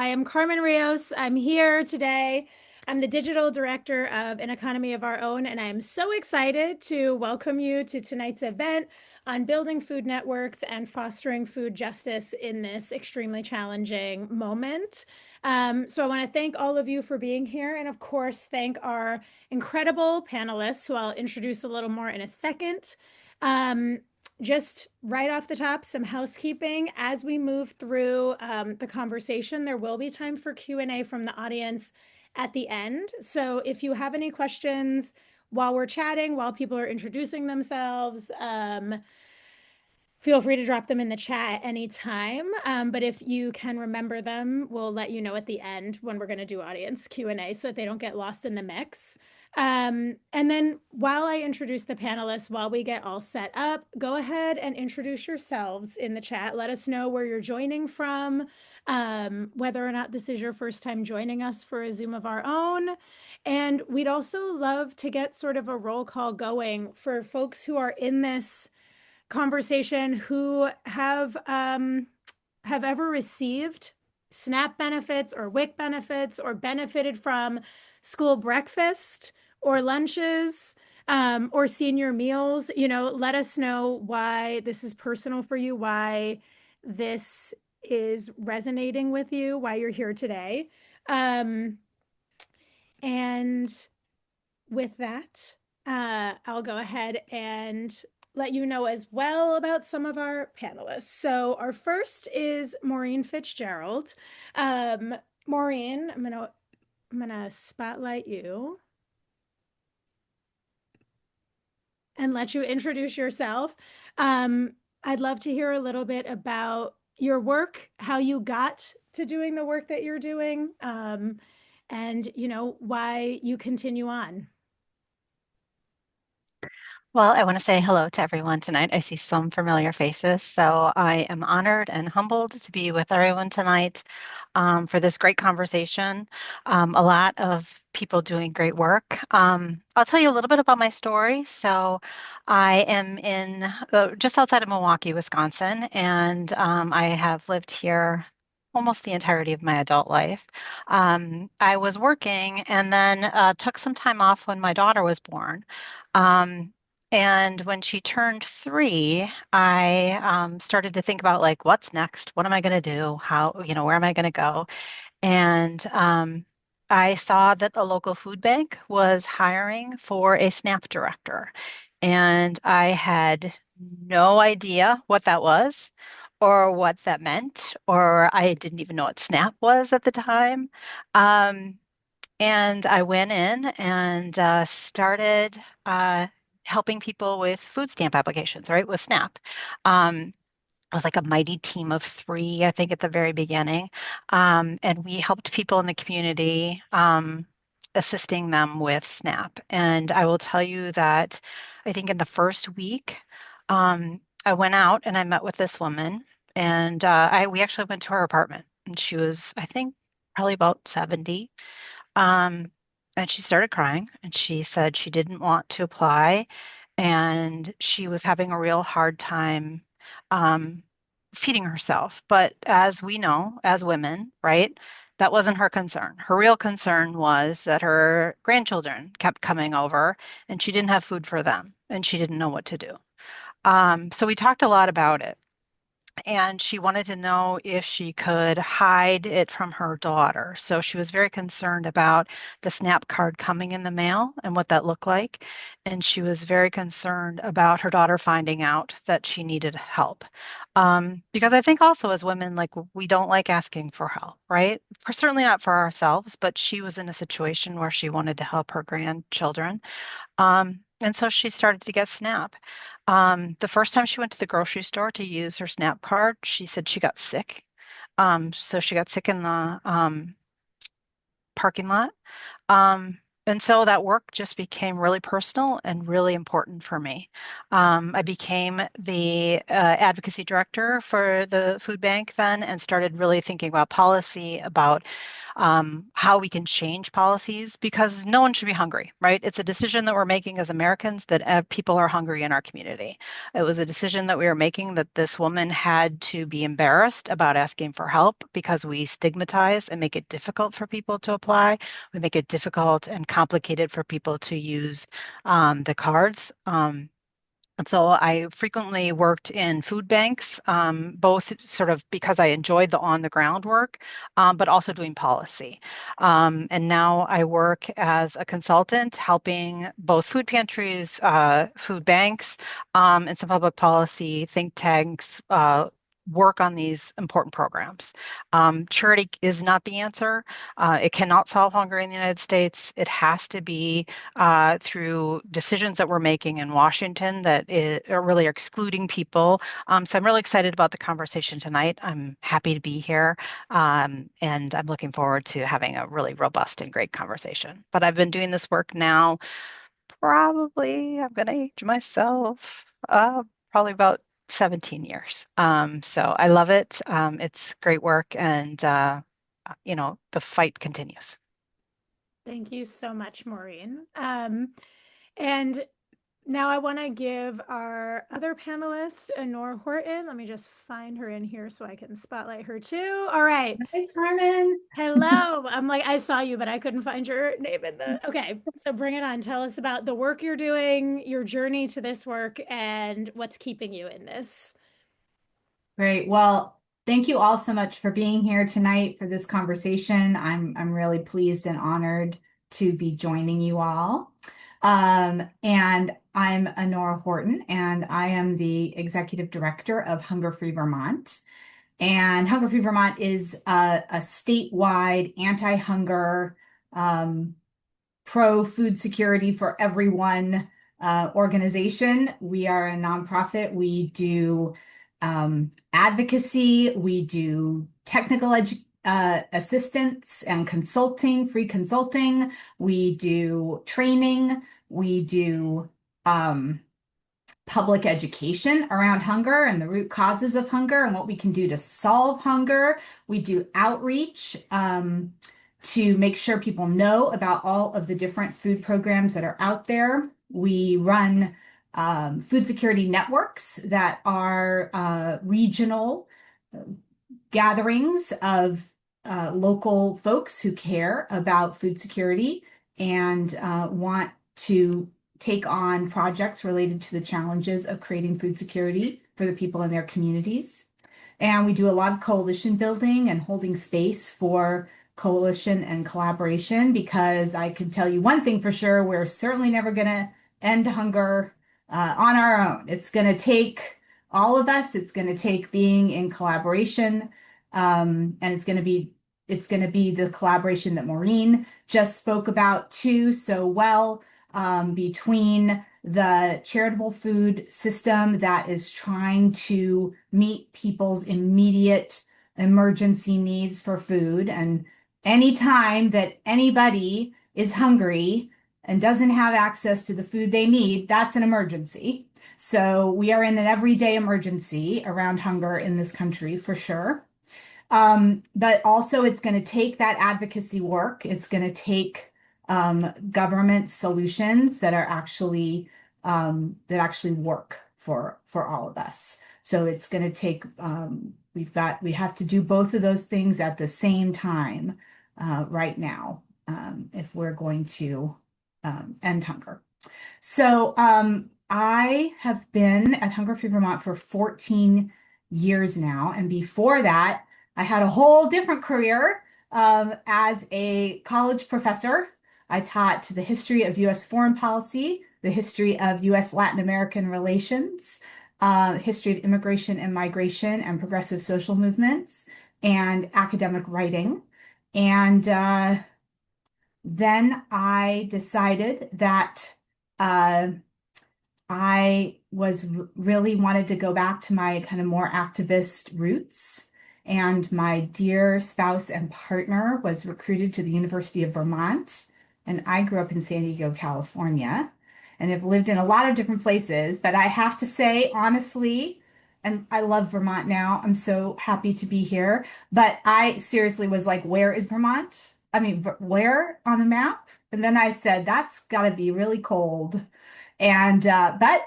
I am Carmen Rios. I'm here today. I'm the digital director of An Economy of Our Own, and I am so excited to welcome you to tonight's event on building food networks and fostering food justice in this extremely challenging moment. So I want to thank all of you for being here, and of course, thank our incredible panelists, who I'll introduce a little more in a second. Um, just right off the top, some housekeeping. As we move through the conversation, there will be time for Q&A from the audience at the end. So if you have any questions while we're chatting, while people are introducing themselves, feel free to drop them in the chat at any time. But if you can remember them, we'll let you know at the end when we're going to do audience Q&A so that they don't get lost in the mix. And then while I introduce the panelists, while we get all set up, go ahead and introduce yourselves in the chat. Let us know where you're joining from, whether or not this is your first time joining us for a Zoom of our own. And we'd also love to get sort of a roll call going for folks who are in this conversation who have ever received SNAP benefits or WIC benefits or benefited from school breakfast or lunches or senior meals. Let us know why this is personal for you, why this is resonating with you, why you're here today. And with that, I'll go ahead and let you know as well about some of our panelists. So our first is Maureen Fitzgerald. Maureen, I'm gonna spotlight you and let you introduce yourself. I'd love to hear a little bit about your work, how you got to doing the work that you're doing, and why you continue on. Well, I want to say hello to everyone tonight. I see some familiar faces, so I am honored and humbled to be with everyone tonight for this great conversation. A lot of people doing great work. I'll tell you a little bit about my story. So I am in just outside of Milwaukee, Wisconsin, and I have lived here almost the entirety of my adult life. I was working and then took some time off when my daughter was born. Um, and when she turned 3, I started to think about like, what's next? What am I going to do? How, where am I going to go? And I saw that the local food bank was hiring for a SNAP director. And I had no idea what that was or what that meant, or I didn't even know what SNAP was at the time. Um, and I went in and started helping people with food stamp applications, right, with SNAP. It was like a mighty team of 3, I think, at the very beginning. And we helped people in the community, assisting them with SNAP. And I will tell you that I think in the first week, I went out and I met with this woman, and we actually went to her apartment, and she was, I think, probably about 70. Um, and she started crying and she said she didn't want to apply and she was having a real hard time um, feeding herself. But as we know, as women, right, that wasn't her concern. Her real concern was that her grandchildren kept coming over and she didn't have food for them and she didn't know what to do. So we talked a lot about it and she wanted to know if she could hide it from her daughter. So she was very concerned about the SNAP card coming in the mail and what that looked like. And she was very concerned about her daughter finding out that she needed help. Because I think also as women, like we don't like asking for help, right? Certainly not for ourselves, but she was in a situation where she wanted to help her grandchildren. And so she started to get SNAP. The first time she went to the grocery store to use her SNAP card, she said she got sick. So she got sick in the parking lot. And so that work just became really personal and really important for me. I became the advocacy director for the food bank then and started really thinking about policy, about how we can change policies because no one should be hungry, right? It's a decision that we're making as Americans that people are hungry in our community. It was a decision that we were making that this woman had to be embarrassed about asking for help because we stigmatize and make it difficult for people to apply. We make it difficult and complicated for people to use the cards. And so I frequently worked in food banks, both sort of because I enjoyed the on-the-ground work, but also doing policy. And now I work as a consultant, helping both food pantries, food banks, and some public policy think tanks work on these important programs. Charity is not the answer. It cannot solve hunger in the United States. It has to be through decisions that we're making in Washington are really excluding people. So I'm really excited about the conversation tonight. I'm happy to be here, and I'm looking forward to having a really robust and great conversation. But I've been doing this work now, probably, I'm going to age myself, probably about 17 years. So I love it. It's great work, and the fight continues. Thank you so much, Maureen. And now I want to give our other panelist, Honor Horton. Let me just find her in here so I can spotlight her too. All right. Hi, Carmen. Hello. I'm like, I saw you, but I couldn't find your name in the. Okay. So bring it on. Tell us about the work you're doing, your journey to this work, and what's keeping you in this. Great. Well, thank you all so much for being here tonight for this conversation. I'm really pleased and honored to be joining you all. And I'm Honora Horton, and I am the executive director of Hunger Free Vermont. And Hunger Free Vermont is a statewide anti-hunger, pro-food security for everyone organization. We are a nonprofit. We do advocacy, we do technical assistance and consulting, free consulting, we do training, we do public education around hunger and the root causes of hunger and what we can do to solve hunger. We do outreach to make sure people know about all of the different food programs that are out there. We run food security networks that are regional gatherings of local folks who care about food security and want to take on projects related to the challenges of creating food security for the people in their communities. And we do a lot of coalition building and holding space for coalition and collaboration, because I can tell you one thing for sure, we're certainly never going to end hunger on our own. It's going to take all of us. It's going to take being in collaboration, and it's going to be the collaboration that Maureen just spoke about too so well, between the charitable food system that is trying to meet people's immediate emergency needs for food. And anytime that anybody is hungry and doesn't have access to the food they need, that's an emergency. So we are in an everyday emergency around hunger in this country for sure. But also it's going to take that advocacy work. It's going to take government solutions that are actually work for all of us. So it's going to take we have to do both of those things at the same time right now if we're going to end hunger. So I have been at Hunger Free Vermont for 14 years now, and before that, I had a whole different career as a college professor. I taught the history of U.S. foreign policy, the history of U.S. Latin American relations, history of immigration and migration and progressive social movements, and academic writing. And then I decided that I really wanted to go back to my kind of more activist roots. And my dear spouse and partner was recruited to the University of Vermont. And I grew up in San Diego, California, and have lived in a lot of different places. But I have to say, honestly, And I love Vermont now. I'm so happy to be here. But I seriously was like, where is Vermont? I mean, where on the map? And then I said, that's got to be really cold. And but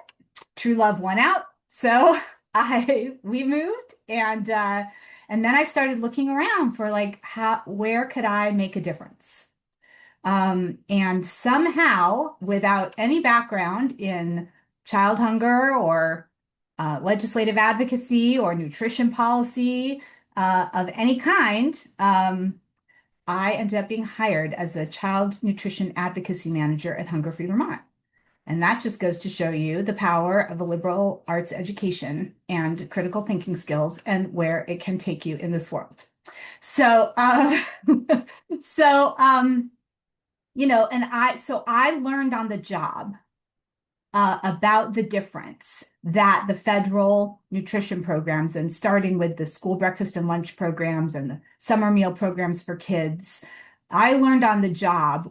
true love won out. So I we moved and then I started looking around for like how where could I make a difference? And somehow, without any background in child hunger or legislative advocacy or nutrition policy of any kind, I ended up being hired as a child nutrition advocacy manager at Hunger Free Vermont. And that just goes to show you the power of a liberal arts education and critical thinking skills and where it can take you in this world. So, so, so I learned on the job about the difference that the federal nutrition programs, and starting with the school breakfast and lunch programs and the summer meal programs for kids, I learned on the job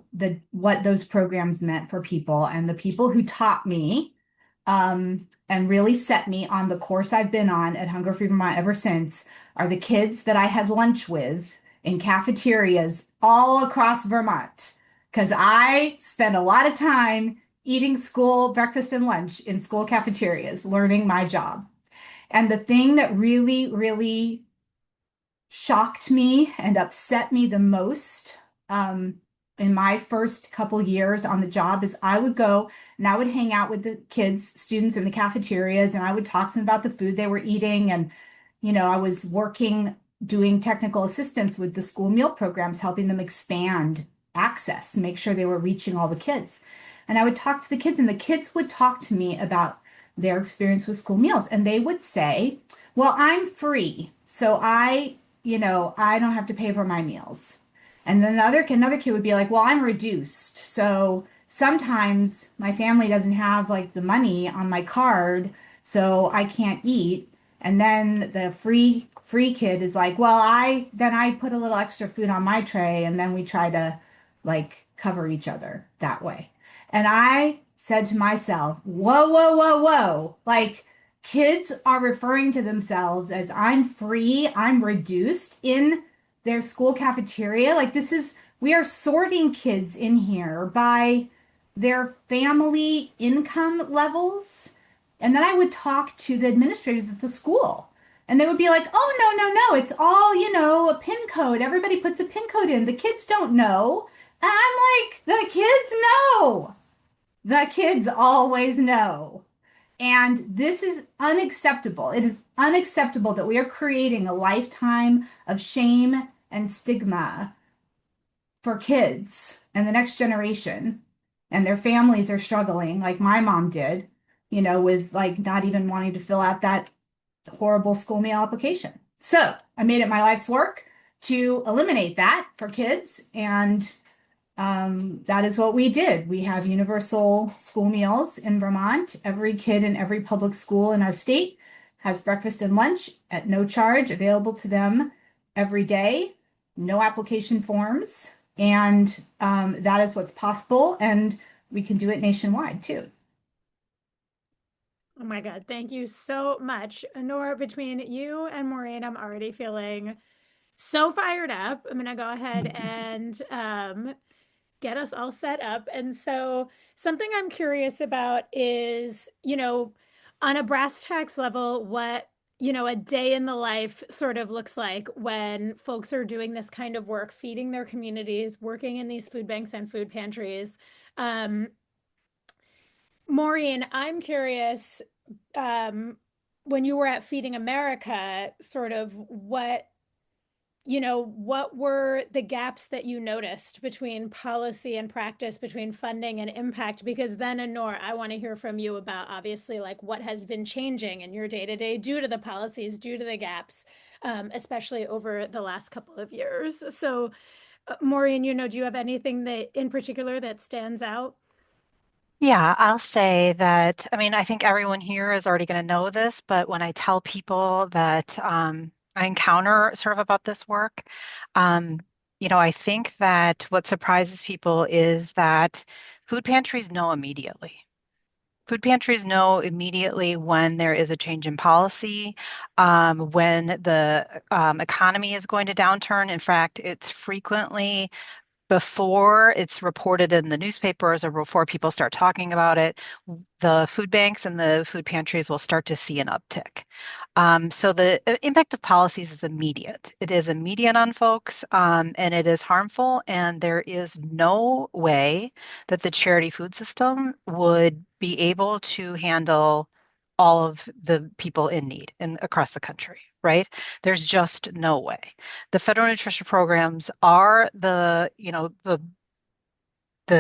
what those programs meant for people, and the people who taught me and really set me on the course I've been on at Hunger Free Vermont ever since are the kids that I had lunch with in cafeterias all across Vermont. Because I spent a lot of time eating school breakfast and lunch in school cafeterias, learning my job. And the thing that really, really shocked me and upset me the most in my first couple years on the job is I would go and I would hang out with the kids, students in the cafeterias, and I would talk to them about the food they were eating. And, I was working, doing technical assistance with the school meal programs, helping them expand access, make sure they were reaching all the kids. And I would talk to the kids, and the kids would talk to me about their experience with school meals. And they would say, well, I'm free. So I don't have to pay for my meals. And then another kid would be like, well, I'm reduced. So sometimes my family doesn't have like the money on my card, so I can't eat. And then the free kid is like, well, I put a little extra food on my tray and then we try to like cover each other that way. And I said to myself, whoa, whoa, whoa, whoa. Like kids are referring to themselves as I'm free, I'm reduced in their school cafeteria. Like we are sorting kids in here by their family income levels. And then I would talk to the administrators at the school. And they would be like, oh, no, no, no. It's all, a PIN code. Everybody puts a PIN code in. The kids don't know. And I'm like, the kids know. The kids always know. And this is unacceptable. It is unacceptable that we are creating a lifetime of shame and stigma for kids and the next generation. And their families are struggling, like my mom did, with like not even wanting to fill out that horrible school meal application. So I made it my life's work to eliminate that for kids. And that is what we did. We have universal school meals in Vermont. Every kid in every public school in our state has breakfast and lunch at no charge available to them every day, no application forms. And that is what's possible. And we can do it nationwide too. Oh my God, thank you so much. Nora, between you and Maureen, I'm already feeling so fired up. I'm gonna go ahead and get us all set up. And so, something I'm curious about is, on a brass tacks level, what, a day in the life sort of looks like when folks are doing this kind of work, feeding their communities, working in these food banks and food pantries. Um, Maureen, I'm curious, um, when you were at Feeding America, sort of what were the gaps that you noticed between policy and practice, between funding and impact? Because then, Anor, I want to hear from you about obviously like what has been changing in your day to day due to the policies, due to the gaps, especially over the last couple of years. So, Maureen, do you have anything that in particular that stands out? Yeah, I'll say that. I mean, I think everyone here is already going to know this, but when I tell people that I encounter sort of about this work, um, I think that what surprises people is that food pantries know immediately. Food pantries know immediately when there is a change in policy, when the economy is going to downturn. In fact, it's frequently before it's reported in the newspapers or before people start talking about it, the food banks and the food pantries will start to see an uptick. So the impact of policies is immediate. It is immediate on folks, and it is harmful. And there is no way that the charity food system would be able to handle all of the people in need across the country, right? There's just no way. The federal nutrition programs are the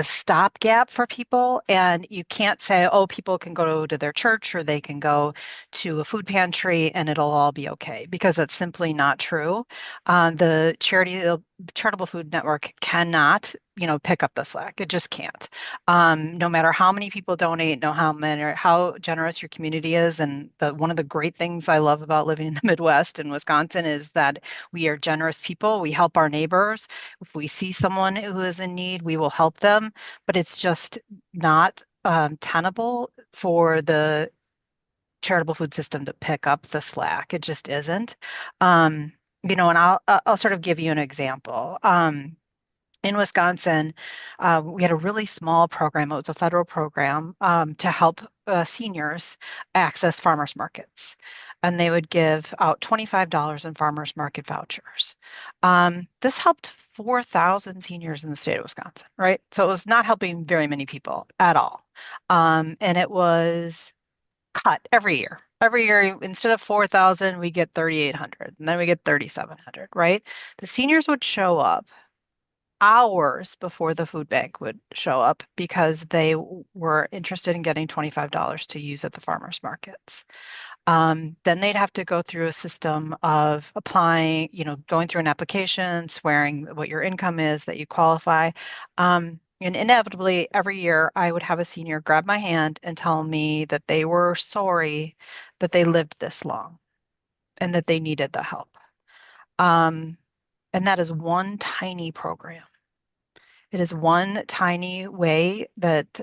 stopgap for people. And you can't say, oh, people can go to their church or they can go to a food pantry and it'll all be okay, because that's simply not true. The charitable food network cannot, pick up the slack. It just can't. No matter how many people donate, no how many or how generous your community is. And one of the great things I love about living in the Midwest in Wisconsin is that we are generous people. We help our neighbors. If we see someone who is in need, we will help them, but it's just not tenable for the charitable food system to pick up the slack. It just isn't. And I'll sort of give you an example. In Wisconsin, we had a really small program. It was a federal program to help seniors access farmers markets. And they would give out $25 in farmers market vouchers. This helped 4,000 seniors in the state of Wisconsin, right? So it was not helping very many people at all. And it was cut every year. Every year, instead of 4,000, we get 3,800, and then we get 3,700, right? The seniors would show up hours before the food bank would show up because they were interested in getting $25 to use at the farmers markets. Then they'd have to go through a system of applying, going through an application, swearing what your income is, that you qualify. And inevitably, every year, I would have a senior grab my hand and tell me that they were sorry that they lived this long and that they needed the help. Um, and that is one tiny program. It is one tiny way that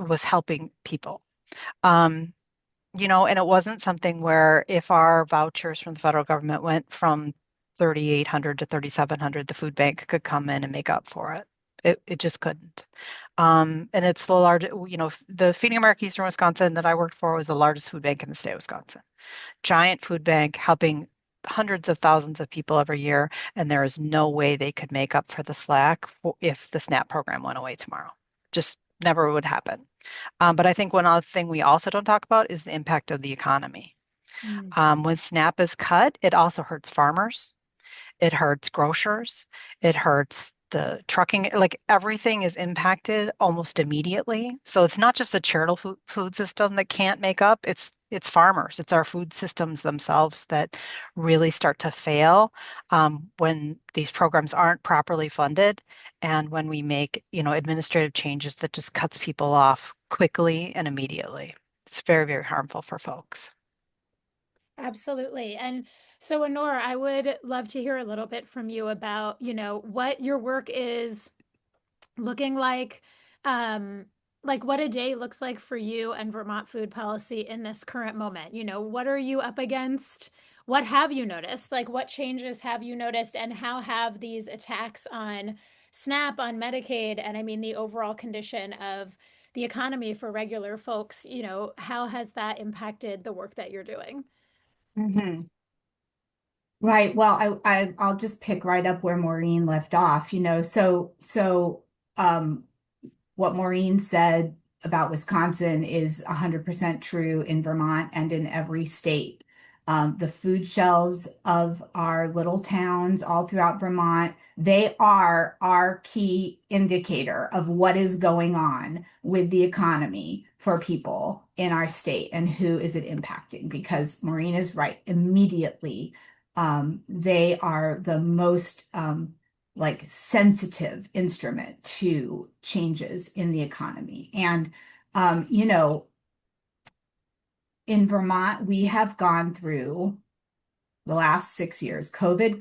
was helping people. Um, and it wasn't something where if our vouchers from the federal government went from 3,800 to 3,700, the food bank could come in and make up for it. It just couldn't. And it's the largest, the Feeding America Eastern Wisconsin that I worked for was the largest food bank in the state of Wisconsin. Giant food bank helping hundreds of thousands of people every year, and there is no way they could make up for the slack if the SNAP program went away tomorrow. Just never would happen. But I think one other thing we also don't talk about is the impact of the economy. Mm. When SNAP is cut, it also hurts farmers. It hurts grocers. It hurts the trucking. Like everything is impacted almost immediately. So it's not just the charitable food system that can't make up. It's farmers. It's our food systems themselves that really start to fail when these programs aren't properly funded, and when we make administrative changes that just cuts people off quickly and immediately. It's very, very harmful for folks. Absolutely. And so, Honora, I would love to hear a little bit from you about, what your work is looking like what a day looks like for you and Vermont food policy in this current moment. What are you up against? What have you noticed? Like, what changes have you noticed? And how have these attacks on SNAP, on Medicaid, and I mean the overall condition of the economy for regular folks, how has that impacted the work that you're doing? Mhm. Right. Well, I'll just pick right up where Maureen left off, So what Maureen said about Wisconsin is 100% true in Vermont and in every state. The food shelves of our little towns all throughout Vermont, they are our key indicator of what is going on with the economy for people in our state and who is it impacting. Because Maureen is right, immediately, they are the most like sensitive instrument to changes in the economy. And, you know, in Vermont, we have gone through the last 6 years, COVID,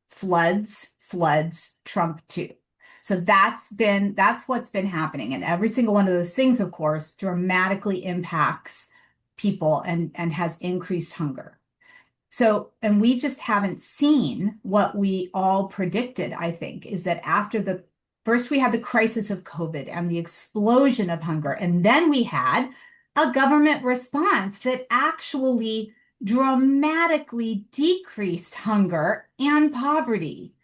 floods, Trump too. So that's what's been happening. And every single one of those things, of course, dramatically impacts people and has increased hunger. So, and we just haven't seen what we all predicted, I think, is that after the first we had the crisis of COVID and the explosion of hunger, and then we had a government response that actually dramatically decreased hunger and poverty.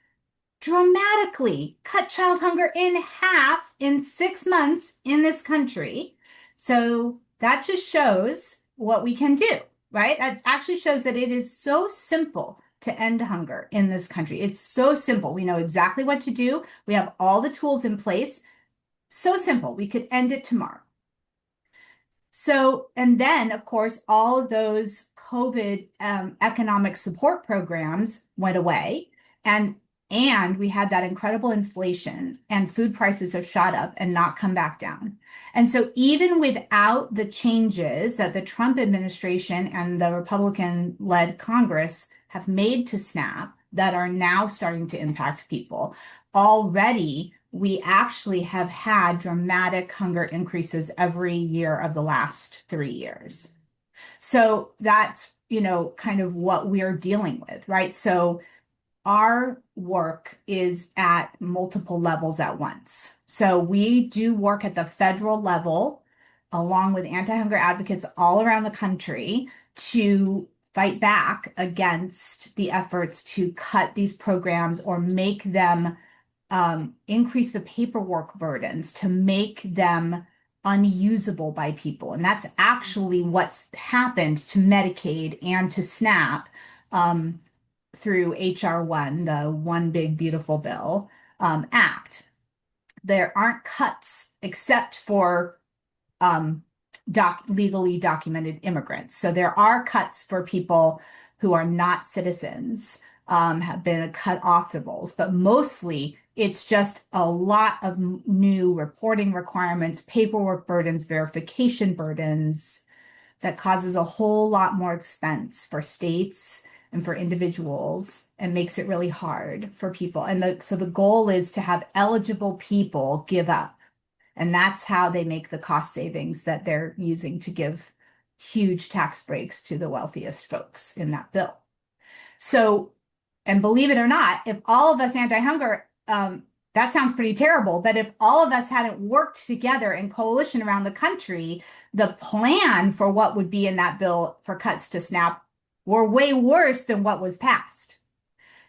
Dramatically cut child hunger in half in 6 months in this country. So that just shows what we can do, right? That actually shows that it is so simple to end hunger in this country. It's so simple. We know exactly what to do. We have all the tools in place. So simple. We could end it tomorrow. So, and then, of course, all of those COVID economic support programs went away, and we had that incredible inflation, and food prices have shot up and not come back down. And so, even without the changes that the Trump administration and the Republican-led Congress have made to SNAP that are now starting to impact people, already we actually have had dramatic hunger increases every year of the last 3 years. So that's, kind of what we're dealing with, right? So our work is at multiple levels at once. So we do work at the federal level, along with anti-hunger advocates all around the country, to fight back against the efforts to cut these programs or make them increase the paperwork burdens to make them unusable by people. And that's actually what's happened to Medicaid and to SNAP through HR 1, the One Big Beautiful Bill Act. There aren't cuts except for legally documented immigrants. So there are cuts for people who are not citizens, have been cut off the rolls, but mostly it's just a lot of new reporting requirements, paperwork burdens, verification burdens that causes a whole lot more expense for states and for individuals and makes it really hard for people. And so the goal is to have eligible people give up. And that's how they make the cost savings that they're using to give huge tax breaks to the wealthiest folks in that bill. So, and believe it or not, if all of us anti-hunger, that sounds pretty terrible, but if all of us hadn't worked together in coalition around the country, the plan for what would be in that bill for cuts to SNAP were way worse than what was passed.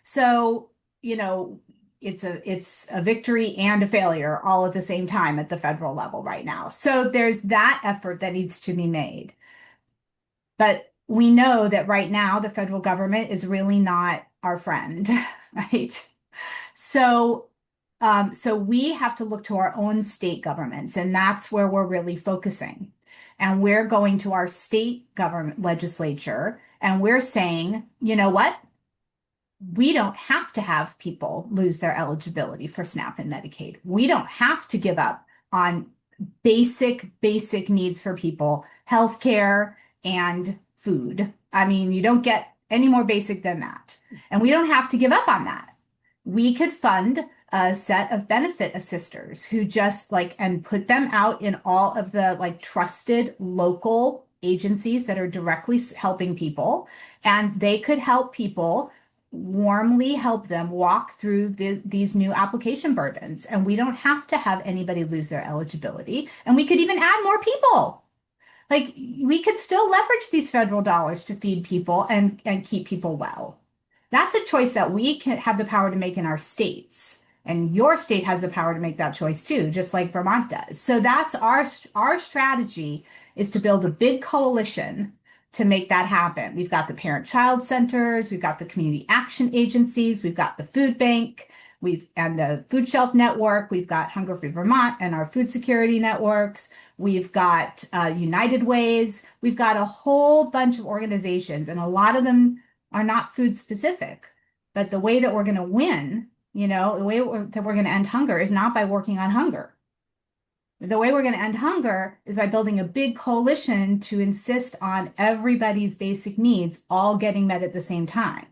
So, it's a victory and a failure all at the same time at the federal level right now. So there's that effort that needs to be made. But we know that right now the federal government is really not our friend, right? So we have to look to our own state governments, and that's where we're really focusing. And we're going to our state government legislature, and we're saying, you know what? We don't have to have people lose their eligibility for SNAP and Medicaid. We don't have to give up on basic needs for people, healthcare and food. I mean, you don't get any more basic than that. And we don't have to give up on that. We could fund a set of benefit assisters who just and put them out in all of the trusted local agencies that are directly helping people. And they could help people, warmly help them walk through these new application burdens. And we don't have to have anybody lose their eligibility. And we could even add more people. We could still leverage these federal dollars to feed people and keep people well. That's a choice that we can have the power to make in our states. And your state has the power to make that choice too, just like Vermont does. So that's our strategy, is to build a big coalition to make that happen. We've got the parent-child centers, we've got the community action agencies, we've got the food bank, and the food shelf network, we've got Hunger Free Vermont and our food security networks, we've got United Ways, we've got a whole bunch of organizations, and a lot of them are not food specific. But the way that we're going to win, the way that we're going to end hunger is not by working on hunger. The way we're going to end hunger is by building a big coalition to insist on everybody's basic needs all getting met at the same time,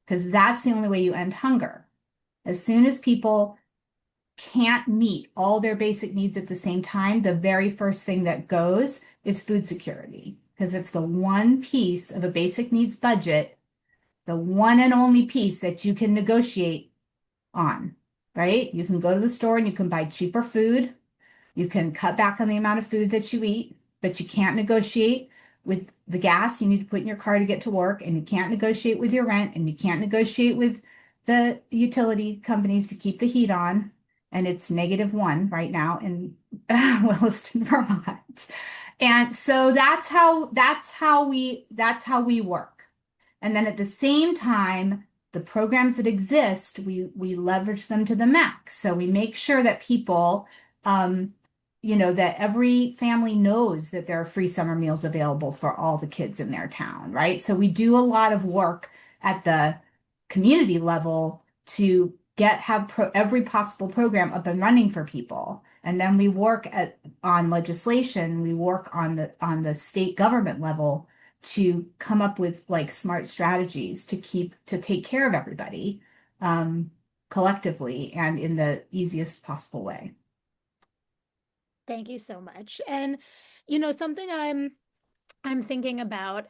because that's the only way you end hunger. As soon as people can't meet all their basic needs at the same time, the very first thing that goes is food security, because it's the one piece of a basic needs budget, the one and only piece that you can negotiate on, right? You can go to the store and you can buy cheaper food. You can cut back on the amount of food that you eat, but you can't negotiate with the gas you need to put in your car to get to work, and you can't negotiate with your rent, and you can't negotiate with the utility companies to keep the heat on. And it's -1 right now in Williston, Vermont. And so that's how we work. And then at the same time, the programs that exist, we leverage them to the max. So we make sure that people, that every family knows that there are free summer meals available for all the kids in their town, right? So we do a lot of work at the community level to have every possible program up and running for people. And then we work on legislation, we work on the state government level to come up with like smart strategies to take care of everybody collectively and in the easiest possible way. Thank you so much. And something I'm thinking about,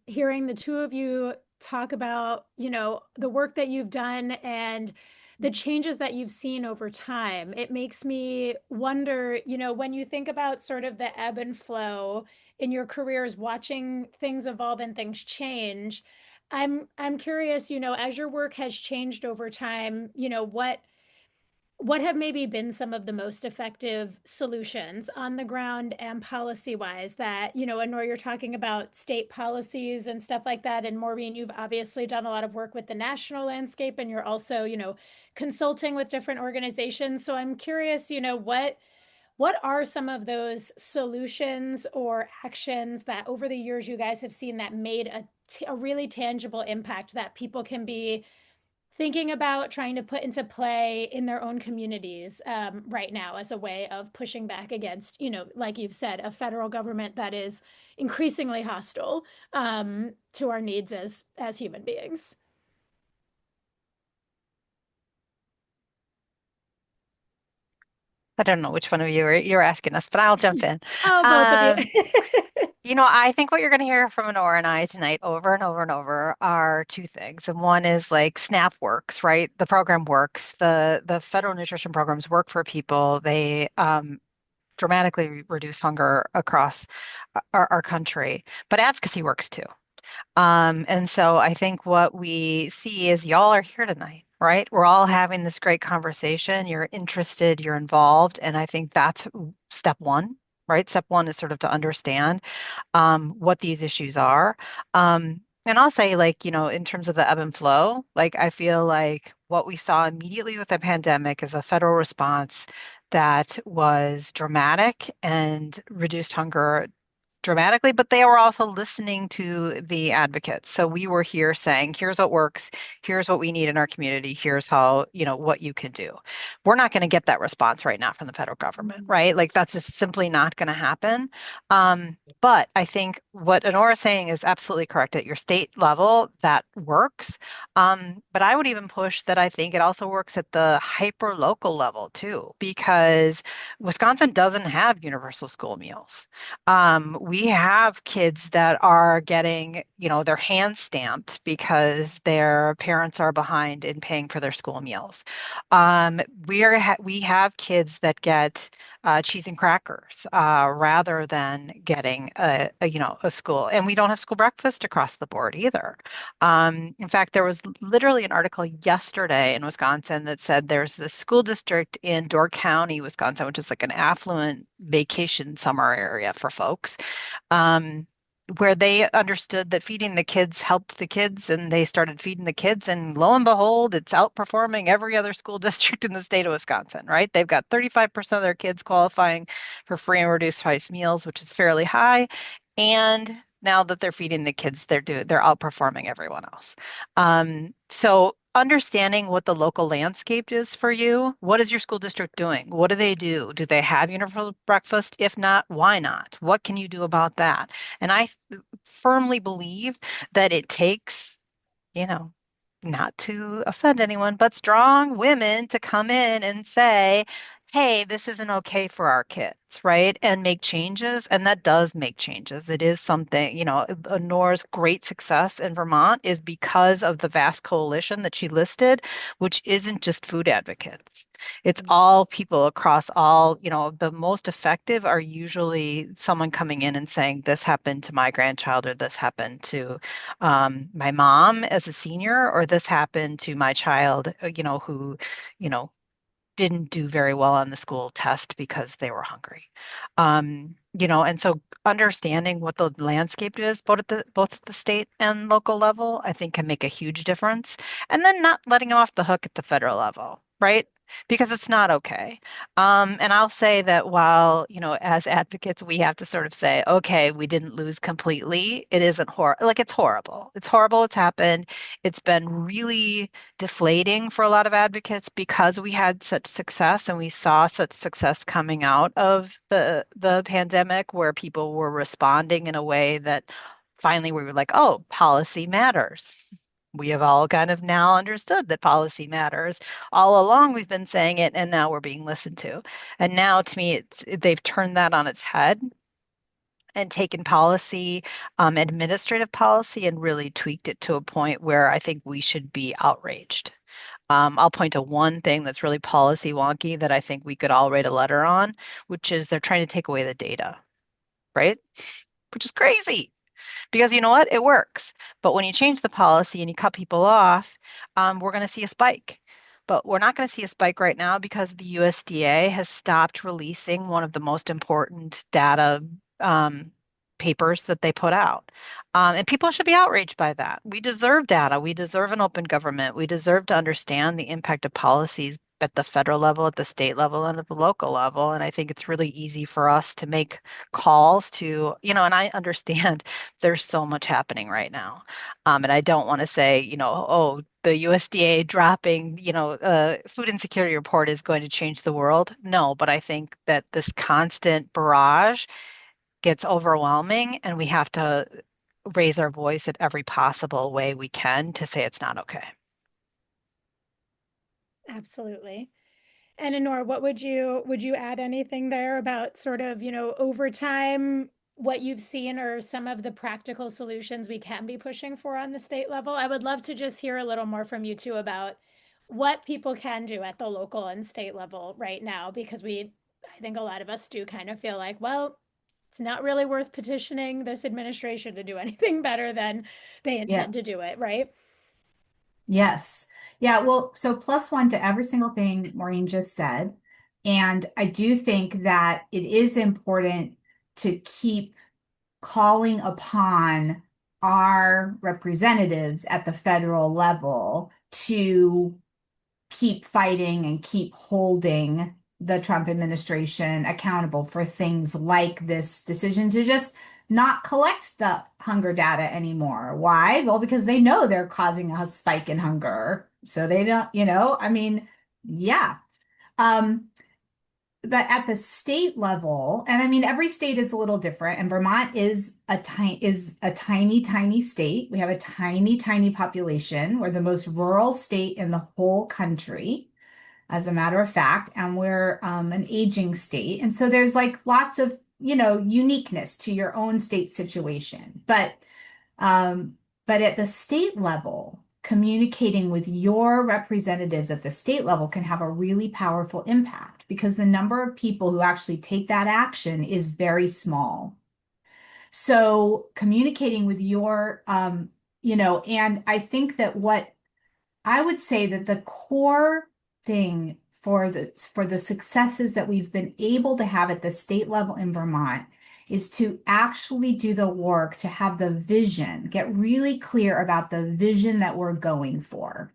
hearing the two of you talk about, the work that you've done and the changes that you've seen over time. It makes me wonder, when you think about sort of the ebb and flow in your careers, watching things evolve and things change. I'm curious, as your work has changed over time, what have maybe been some of the most effective solutions on the ground and policy wise that, Anor, you're talking about state policies and stuff like that. And Maureen, you've obviously done a lot of work with the national landscape and you're also, consulting with different organizations. So I'm curious, what are some of those solutions or actions that over the years you guys have seen that made a really tangible impact that people can be thinking about trying to put into play in their own communities right now as a way of pushing back against, like you've said, a federal government that is increasingly hostile to our needs as human beings? I don't know which one of you you're asking us, but I'll jump in. Oh, both of you. Um, I think what you're going to hear from Honora and I tonight over and over and over are two things. And one is like SNAP works, right? The program works. The federal nutrition programs work for people. They dramatically reduce hunger across our country. But advocacy works too. And so I think what we see is y'all are here tonight, right? We're all having this great conversation. You're interested, you're involved. And I think that's step one, right? Step one is sort of to understand what these issues are. And I'll say, like, in terms of the ebb and flow, like, I feel like what we saw immediately with the pandemic is a federal response that was dramatic and reduced hunger dramatically, but they were also listening to the advocates. So we were here saying, here's what works, here's what we need in our community, here's how, what you can do. We're not going to get that response right now from the federal government, right? Like that's just simply not going to happen. But I think what Honora is saying is absolutely correct. At your state level, that works. But I would even push that I think it also works at the hyper local level too, because Wisconsin doesn't have universal school meals. We have kids that are getting, their hand stamped because their parents are behind in paying for their school meals. We have kids that get cheese and crackers rather than getting a school, and we don't have school breakfast across the board either. In fact, there was literally an article yesterday in Wisconsin that said there's this school district in Door County, Wisconsin, which is like an affluent vacation summer area for folks, where they understood that feeding the kids helped the kids, and they started feeding the kids, and lo and behold, it's outperforming every other school district in the state of Wisconsin, right? They've got 35% of their kids qualifying for free and reduced price meals, which is fairly high. And now that they're feeding the kids, they're outperforming everyone else. So understanding what the local landscape is for you. What is your school district doing? What do they do? Do they have universal breakfast? If not, why not? What can you do about that? And I firmly believe that it takes, not to offend anyone, but strong women to come in and say, hey, this isn't okay for our kids, right? And make changes. And that does make changes. It is something, Nora's great success in Vermont is because of the vast coalition that she listed, which isn't just food advocates. It's all people across all, the most effective are usually someone coming in and saying, this happened to my grandchild or this happened to my mom as a senior, or this happened to my child, who, you know, didn't do very well on the school test because they were hungry. And so understanding what the landscape is, both at the state and local level, I think can make a huge difference. And then not letting them off the hook at the federal level, right? Because it's not okay. And I'll say that while, as advocates, we have to sort of say, okay, we didn't lose completely. It isn't horrible. Like it's horrible. It's horrible. It's happened. It's been really deflating for a lot of advocates because we had such success and we saw such success coming out of the pandemic where people were responding in a way that finally we were like, oh, policy matters. We have all kind of now understood that policy matters. All along we've been saying it and now we're being listened to. And now to me they've turned that on its head and taken policy, administrative policy, and really tweaked it to a point where I think we should be outraged. I'll point to one thing that's really policy wonky that I think we could all write a letter on, which is they're trying to take away the data, right? Which is crazy because you know what? It works. But when you change the policy and you cut people off, we're going to see a spike. But we're not going to see a spike right now because the USDA has stopped releasing one of the most important data papers that they put out. And people should be outraged by that. We deserve data. We deserve an open government. We deserve to understand the impact of policies at the federal level, at the state level, and at the local level. And I think it's really easy for us to make calls to, and I understand there's so much happening right now. And I don't want to say, oh, the USDA dropping, food insecurity report is going to change the world. No, but I think that this constant barrage gets overwhelming and we have to raise our voice at every possible way we can to say it's not okay. Absolutely. And Honor, what would you add anything there about sort of, over time, what you've seen or some of the practical solutions we can be pushing for on the state level? I would love to just hear a little more from you too about what people can do at the local and state level right now, because I think a lot of us do kind of feel like, well, it's not really worth petitioning this administration to do anything better than they Yeah. intend to do it, right? Yes. Yeah. Well, so plus one to every single thing Maureen just said. And I do think that it is important to keep calling upon our representatives at the federal level to keep fighting and keep holding the Trump administration accountable for things like this decision to just not collect the hunger data anymore. Why? Well, because they know they're causing a spike in hunger. So they don't, I mean, yeah. Um, but at the state level, and I mean every state is a little different, and Vermont is a tiny, tiny state. We have a tiny, tiny population. We're the most rural state in the whole country, as a matter of fact, and we're an aging state. And so there's like lots of, uniqueness to your own state situation. Um, but at the state level, communicating with your representatives at the state level can have a really powerful impact because the number of people who actually take that action is very small. So communicating with and I think that what I would say that the core thing for the successes that we've been able to have at the state level in Vermont is to actually do the work to have the vision, get really clear about the vision that we're going for.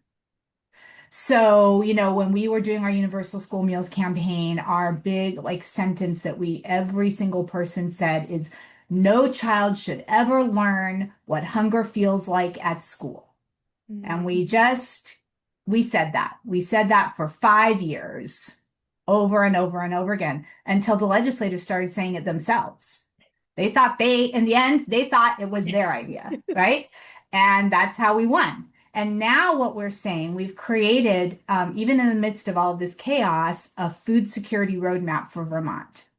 So, when we were doing our Universal School Meals campaign, our big like sentence that every single person said is no child should ever learn what hunger feels like at school. And we said that. We said that for 5 years, over and over and over again, until the legislators started saying it themselves. In the end, they thought it was their idea, right? And that's how we won. And now what we're saying, we've created, even in the midst of all of this chaos, a food security roadmap for Vermont,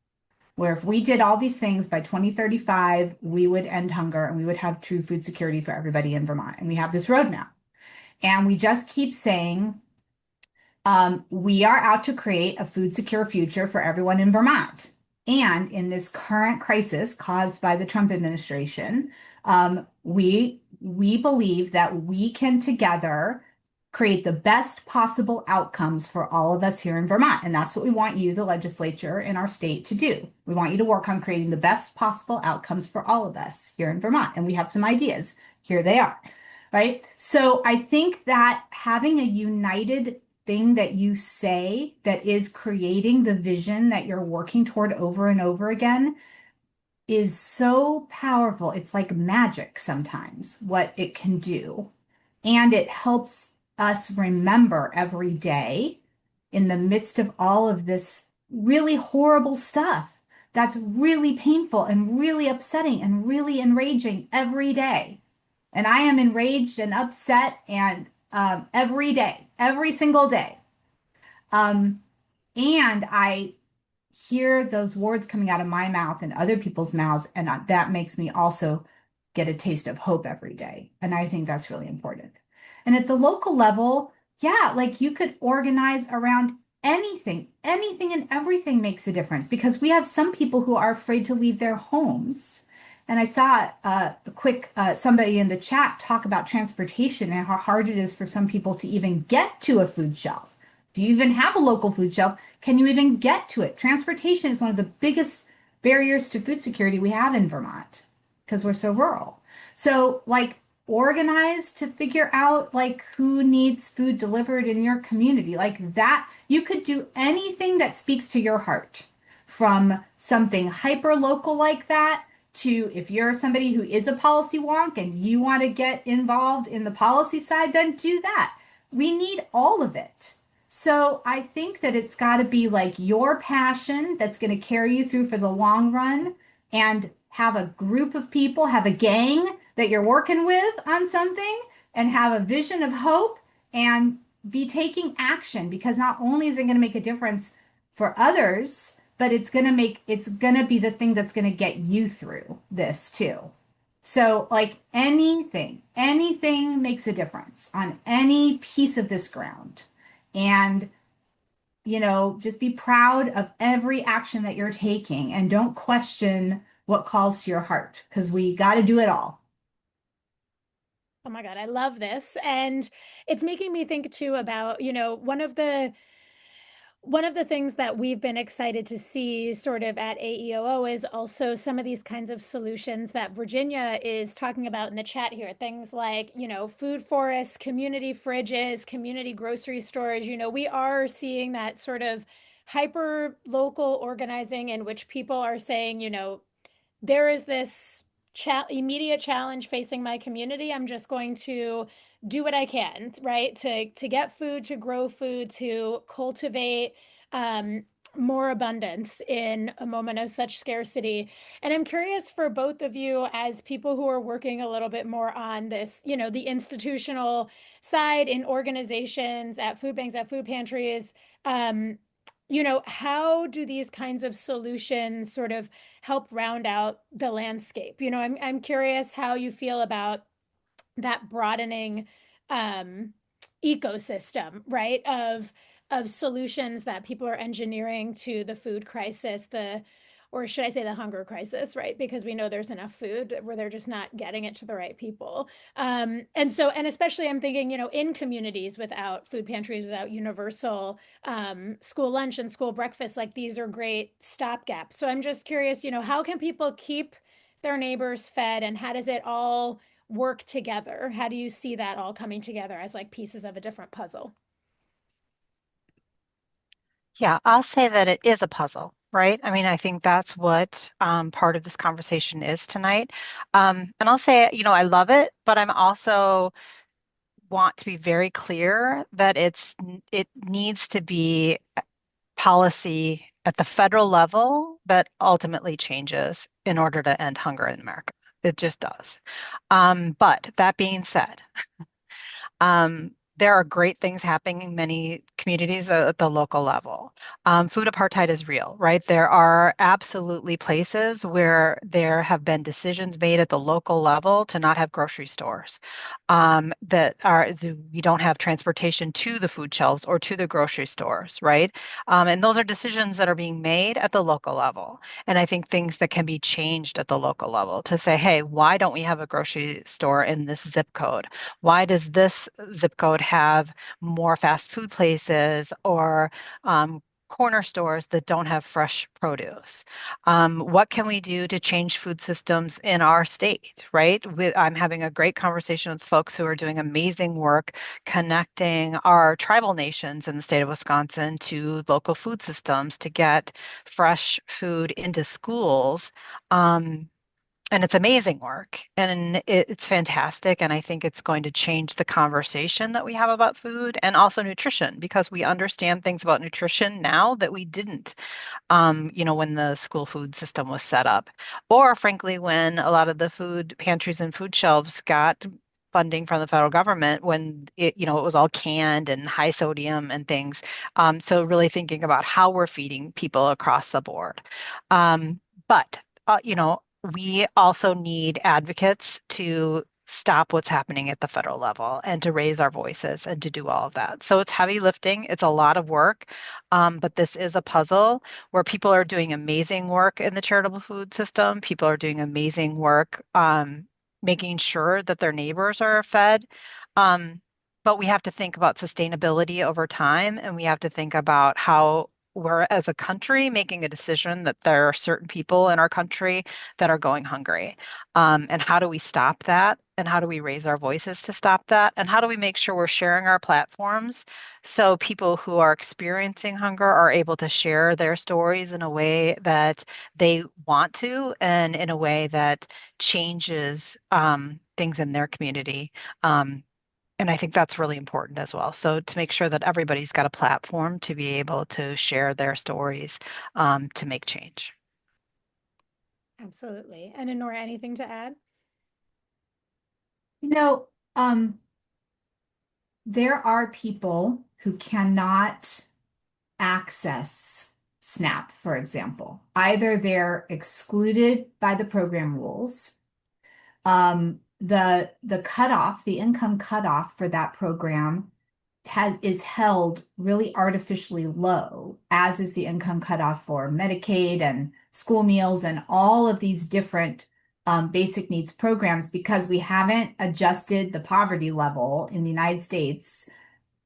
where if we did all these things by 2035, we would end hunger and we would have true food security for everybody in Vermont. And we have this roadmap. And we just keep saying, we are out to create a food secure future for everyone in Vermont. And in this current crisis caused by the Trump administration, we believe that we can together create the best possible outcomes for all of us here in Vermont. And that's what we want you, the legislature in our state, to do. We want you to work on creating the best possible outcomes for all of us here in Vermont. And we have some ideas. Here they are. Right. So I think that having a united thing that you say that is creating the vision that you're working toward over and over again is so powerful. It's like magic sometimes what it can do. And it helps us remember every day in the midst of all of this really horrible stuff that's really painful and really upsetting and really enraging every day. And I am enraged and upset and every day, every single day. Um, and I hear those words coming out of my mouth and other people's mouths, and that makes me also get a taste of hope every day. And I think that's really important. And at the local level, yeah, like you could organize around anything, anything and everything makes a difference because we have some people who are afraid to leave their homes. And I saw a quick somebody in the chat talk about transportation and how hard it is for some people to even get to a food shelf. Do you even have a local food shelf? Can you even get to it? Transportation is one of the biggest barriers to food security we have in Vermont because we're so rural. So, like, organize to figure out like who needs food delivered in your community. Like that, you could do anything that speaks to your heart, from something hyper local like that to if you're somebody who is a policy wonk and you want to get involved in the policy side, then do that. We need all of it. So I think that it's got to be like your passion that's going to carry you through for the long run, and have a group of people, have a gang that you're working with on something, and have a vision of hope and be taking action, because not only is it going to make a difference for others, but it's going to be the thing that's going to get you through this too. So like anything makes a difference on any piece of this ground. And just be proud of every action that you're taking and don't question what calls to your heart, because we got to do it all. Oh my God, I love this. And it's making me think too about, one of the things that we've been excited to see sort of at AEOO is also some of these kinds of solutions that Virginia is talking about in the chat here. Things like, food forests, community fridges, community grocery stores. We are seeing that sort of hyper local organizing in which people are saying, there is this immediate challenge facing my community. I'm just going to do what I can, right? To get food, to grow food, to cultivate um, more abundance in a moment of such scarcity. And I'm curious for both of you, as people who are working a little bit more on this, the institutional side in organizations, at food banks, at food pantries. Um, how do these kinds of solutions sort of help round out the landscape? I'm curious how you feel about that broadening um, ecosystem, right? Of solutions that people are engineering to the food crisis, or should I say the hunger crisis, right? Because we know there's enough food where they're just not getting it to the right people. And especially I'm thinking, in communities without food pantries, without universal school lunch and school breakfast, like these are great stopgaps. So I'm just curious, how can people keep their neighbors fed, and how does it all work together? How do you see that all coming together as like pieces of a different puzzle? Yeah, I'll say that it is a puzzle, right? I mean, I think that's what part of this conversation is tonight. And I'll say, I love it, but I'm also want to be very clear that it needs to be policy at the federal level that ultimately changes in order to end hunger in America. It just does. But that being said, There are great things happening in many communities at the local level. Food apartheid is real, right? There are absolutely places where there have been decisions made at the local level to not have grocery stores, that are, you don't have transportation to the food shelves or to the grocery stores, right? And those are decisions that are being made at the local level. And I think things that can be changed at the local level to say, hey, why don't we have a grocery store in this zip code? Why does this zip code have more fast food places or corner stores that don't have fresh produce? What can we do to change food systems in our state, right? I'm having a great conversation with folks who are doing amazing work connecting our tribal nations in the state of Wisconsin to local food systems to get fresh food into schools. And it's amazing work and it's fantastic. And I think it's going to change the conversation that we have about food and also nutrition because we understand things about nutrition now that we didn't, when the school food system was set up. Or frankly, when a lot of the food pantries and food shelves got funding from the federal government when it was all canned and high sodium and things. So really thinking about how we're feeding people across the board. But we also need advocates to stop what's happening at the federal level and to raise our voices and to do all of that. So it's heavy lifting. It's a lot of work, but this is a puzzle where people are doing amazing work in the charitable food system. People are doing amazing work making sure that their neighbors are fed. Um, but we have to think about sustainability over time, and we have to think about how we're, as a country, making a decision that there are certain people in our country that are going hungry. And how do we stop that? And how do we raise our voices to stop that? And how do we make sure we're sharing our platforms so people who are experiencing hunger are able to share their stories in a way that they want to and in a way that changes things in their community? And I think that's really important as well. So to make sure that everybody's got a platform to be able to share their stories to make change. Absolutely. And Honora, anything to add? You know, um, there are people who cannot access SNAP, for example. Either they're excluded by the program rules. The cutoff, the income cutoff for that program is held really artificially low, as is the income cutoff for Medicaid and school meals and all of these different basic needs programs because we haven't adjusted the poverty level in the United States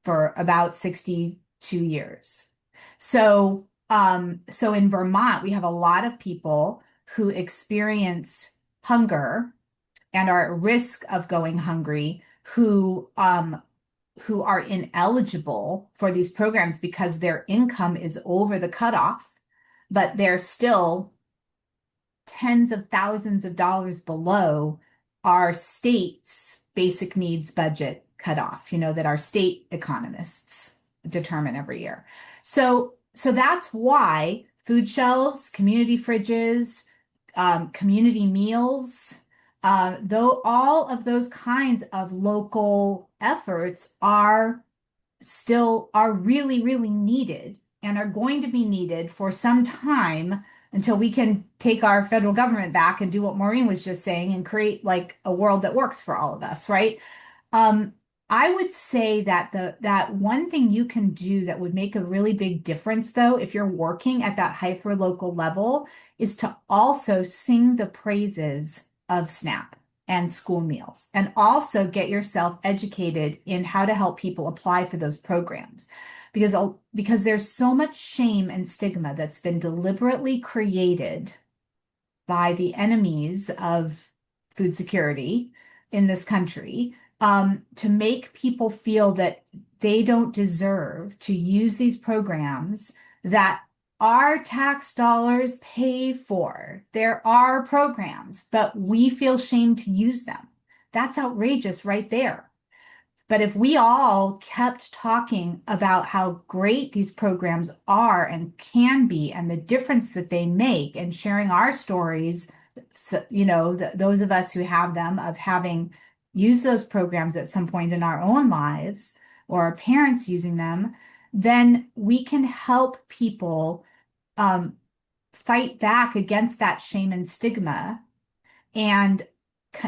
for about 62 years. So in Vermont, we have a lot of people who experience hunger and are at risk of going hungry who are ineligible for these programs because their income is over the cutoff, but they're still tens of thousands of dollars below our state's basic needs budget cutoff, that our state economists determine every year. So that's why food shelves, community fridges, community meals, though all of those kinds of local efforts are really, really needed and are going to be needed for some time until we can take our federal government back and do what Maureen was just saying and create like a world that works for all of us, right? Um, I would say that that one thing you can do that would make a really big difference, though, if you're working at that hyper local level, is to also sing the praises of SNAP and school meals, and also get yourself educated in how to help people apply for those programs. Because there's so much shame and stigma that's been deliberately created by the enemies of food security in this country, to make people feel that they don't deserve to use these programs that our tax dollars pay for. There are programs, but we feel shame to use them. That's outrageous right there. But if we all kept talking about how great these programs are and can be and the difference that they make and sharing our stories, those of us who have them of having use those programs at some point in our own lives, or our parents using them, then we can help people um, fight back against that shame and stigma and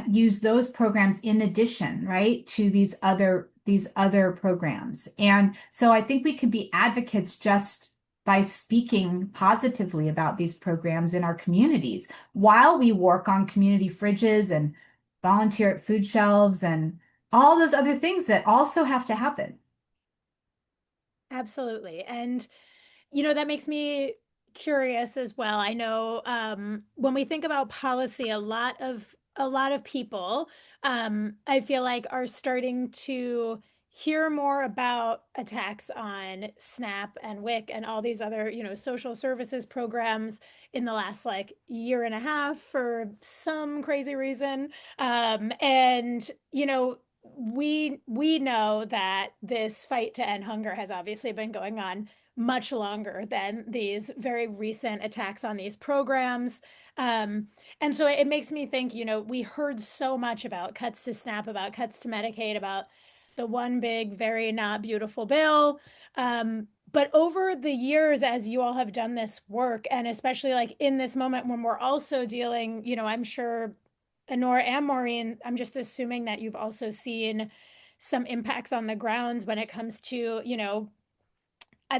use those programs in addition, right, to these other programs. And so I think we can be advocates just by speaking positively about these programs in our communities while we work on community fridges and volunteer at food shelves and all those other things that also have to happen. Absolutely. And that makes me curious as well. I know when we think about policy, a lot of people, I feel like, are starting to hear more about attacks on SNAP and WIC and all these other, social services programs in the last like year and a half for some crazy reason. And we know that this fight to end hunger has obviously been going on much longer than these very recent attacks on these programs. Um, and so it makes me think, we heard so much about cuts to SNAP, about cuts to Medicaid, about the one big, very not beautiful bill. But over the years, as you all have done this work, and especially like in this moment when we're also dealing, I'm sure Honora and Maureen, I'm just assuming that you've also seen some impacts on the grounds when it comes to,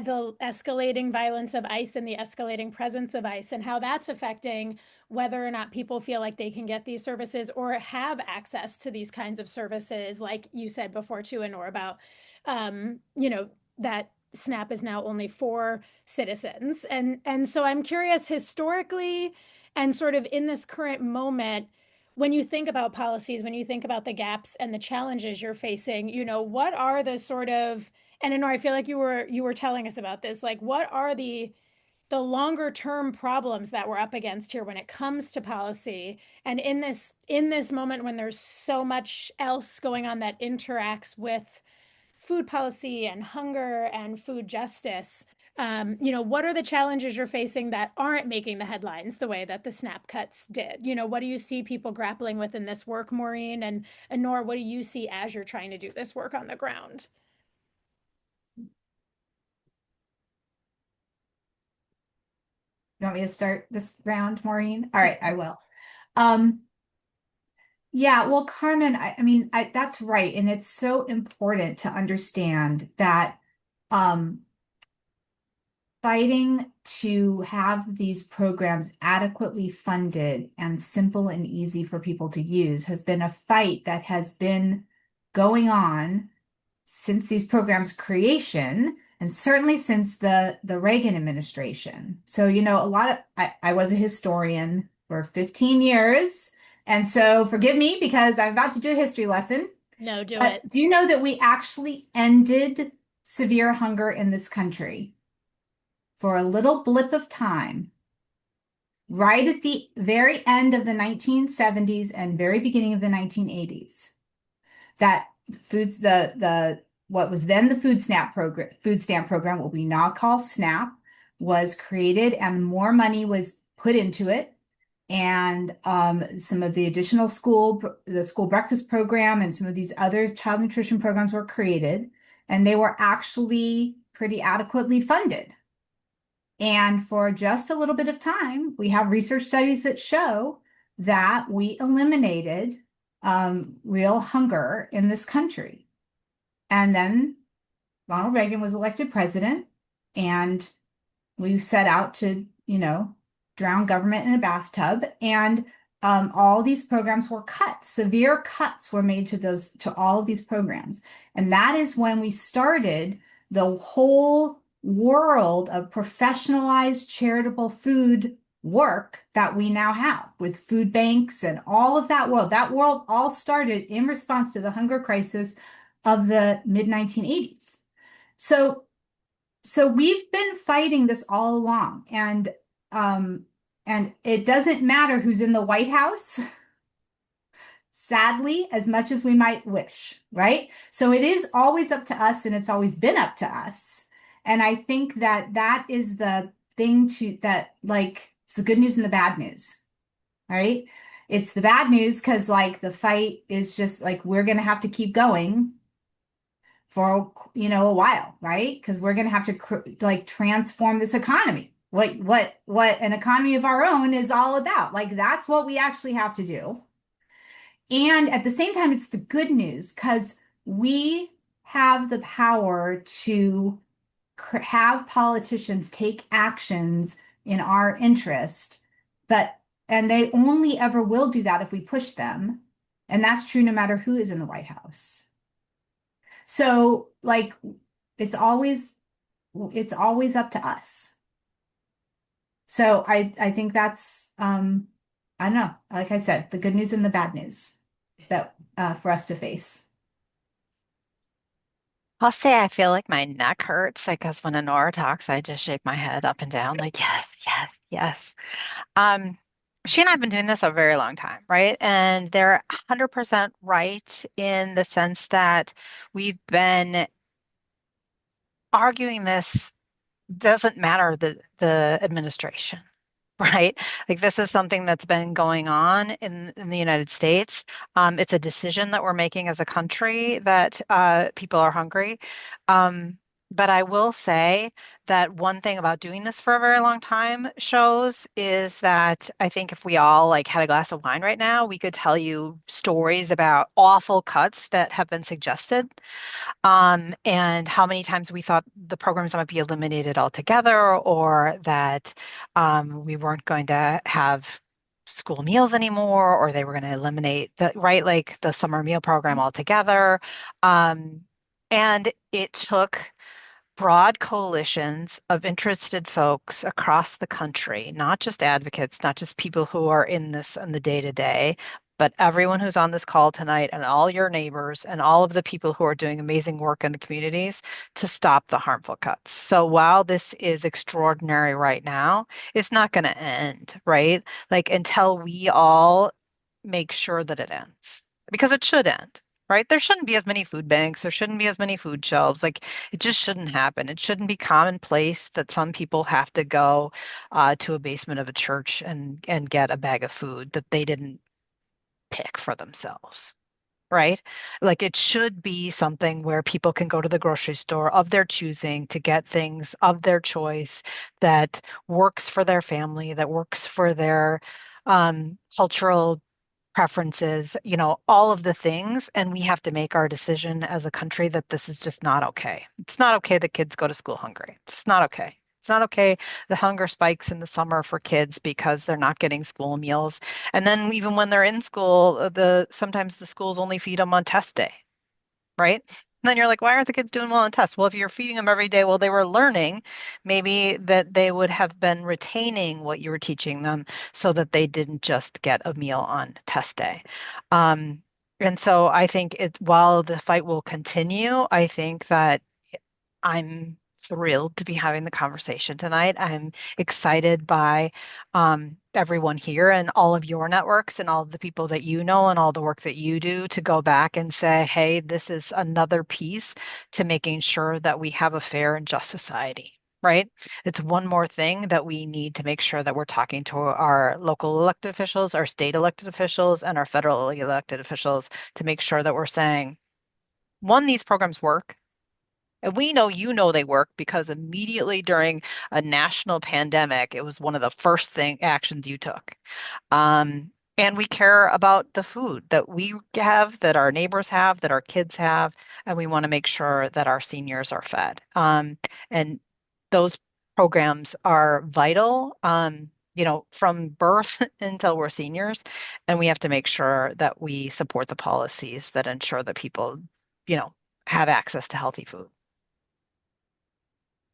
the escalating violence of ICE and the escalating presence of ICE, and how that's affecting whether or not people feel like they can get these services or have access to these kinds of services, like you said before too, Honora, about that SNAP is now only for citizens. And so I'm curious, historically and sort of in this current moment, when you think about policies, when you think about the gaps and the challenges you're facing, what are the sort of, and Honor, I feel like you were telling us about this, like what are the longer term problems that we're up against here when it comes to policy, and in this moment when there's so much else going on that interacts with food policy and hunger and food justice. What are the challenges you're facing that aren't making the headlines the way that the SNAP cuts did? What do you see people grappling with in this work, Maureen? And Nora, what do you see as you're trying to do this work on the ground? You want me to start this round, Maureen? All right, I will. Um, yeah, well, Carmen, I mean, that's right. And it's so important to understand that um, fighting to have these programs adequately funded and simple and easy for people to use has been a fight that has been going on since these programs' creation, and certainly since the Reagan administration. So, a lot of I was a historian for 15 years. And so forgive me because I'm about to do a history lesson. No, do But it. do you know that we actually ended severe hunger in this country for a little blip of time, right at the very end of the 1970s and very beginning of the 1980s? That foods the what was then the food stamp program, what we now call SNAP, was created and more money was put into it. And some of the additional the school breakfast program and some of these other child nutrition programs were created, and they were actually pretty adequately funded. And for just a little bit of time, we have research studies that show that we eliminated real hunger in this country. And then Ronald Reagan was elected president, and we set out to, drown government in a bathtub. And all these programs were cut. Severe cuts were made to all of these programs. And that is when we started the whole world of professionalized charitable food work that we now have with food banks and all of that world. That world all started in response to the hunger crisis of the mid 1980s. So we've been fighting this all along, and it doesn't matter who's in the White House, sadly, as much as we might wish, right? So it is always up to us, and it's always been up to us. And I think that is the thing that, like, it's the good news and the bad news, right? It's the bad news because like the fight is just like we're going to have to keep going for a while, right? Because we're going to have to like transform this economy. What an economy of our own is all about. Like that's what we actually have to do. And at the same time, it's the good news because we have the power to have politicians take actions in our interest, but and they only ever will do that if we push them. And that's true no matter who is in the White House. So like it's always it's always up to us. So I think that's I don't know, like I said, the good news and the bad news that for us to face. I'll say I feel like my neck hurts, like, because when Honora talks, I just shake my head up and down, like, yes, yes, yes. Um, she and I have been doing this a very long time, right? And they're 100% right in the sense that we've been arguing this doesn't matter the administration, right? Like this is something that's been going on in the United States. It's a decision that we're making as a country that people are hungry. But I will say that one thing about doing this for a very long time shows is that I think if we all like had a glass of wine right now, we could tell you stories about awful cuts that have been suggested, and how many times we thought the programs might be eliminated altogether, or that we weren't going to have school meals anymore, or they were going to eliminate the right, like the summer meal program altogether. Um, and it took broad coalitions of interested folks across the country, not just advocates, not just people who are in this in the day to day, but everyone who's on this call tonight and all your neighbors and all of the people who are doing amazing work in the communities to stop the harmful cuts. So while this is extraordinary right now, it's not going to end, right? Like until we all make sure that it ends, because it should end. Right? There shouldn't be as many food banks. There shouldn't be as many food shelves. Like it just shouldn't happen. It shouldn't be commonplace that some people have to go to a basement of a church and get a bag of food that they didn't pick for themselves. Right? Like it should be something where people can go to the grocery store of their choosing to get things of their choice that works for their family, that works for their cultural preferences, all of the things. And we have to make our decision as a country that this is just not okay. It's not okay that kids go to school hungry. It's not okay. It's not okay. The hunger spikes in the summer for kids because they're not getting school meals. And then even when they're in school, the sometimes the schools only feed them on test day, right? And then you're like, why aren't the kids doing well on tests? Well, if you're feeding them every day while they were learning, maybe that they would have been retaining what you were teaching them so that they didn't just get a meal on test day. Um, and so I think while the fight will continue, I think that I'm thrilled to be having the conversation tonight. I'm excited by everyone here and all of your networks and all of the people that you know and all the work that you do to go back and say, hey, this is another piece to making sure that we have a fair and just society. Right? It's one more thing that we need to make sure that we're talking to our local elected officials, our state elected officials, and our federal elected officials to make sure that we're saying, one, these programs work. And we know they work because immediately during a national pandemic, it was one of the first actions you took. And we care about the food that we have, that our neighbors have, that our kids have, and we want to make sure that our seniors are fed. And those programs are vital, from birth until we're seniors. And we have to make sure that we support the policies that ensure that people, you know, have access to healthy food.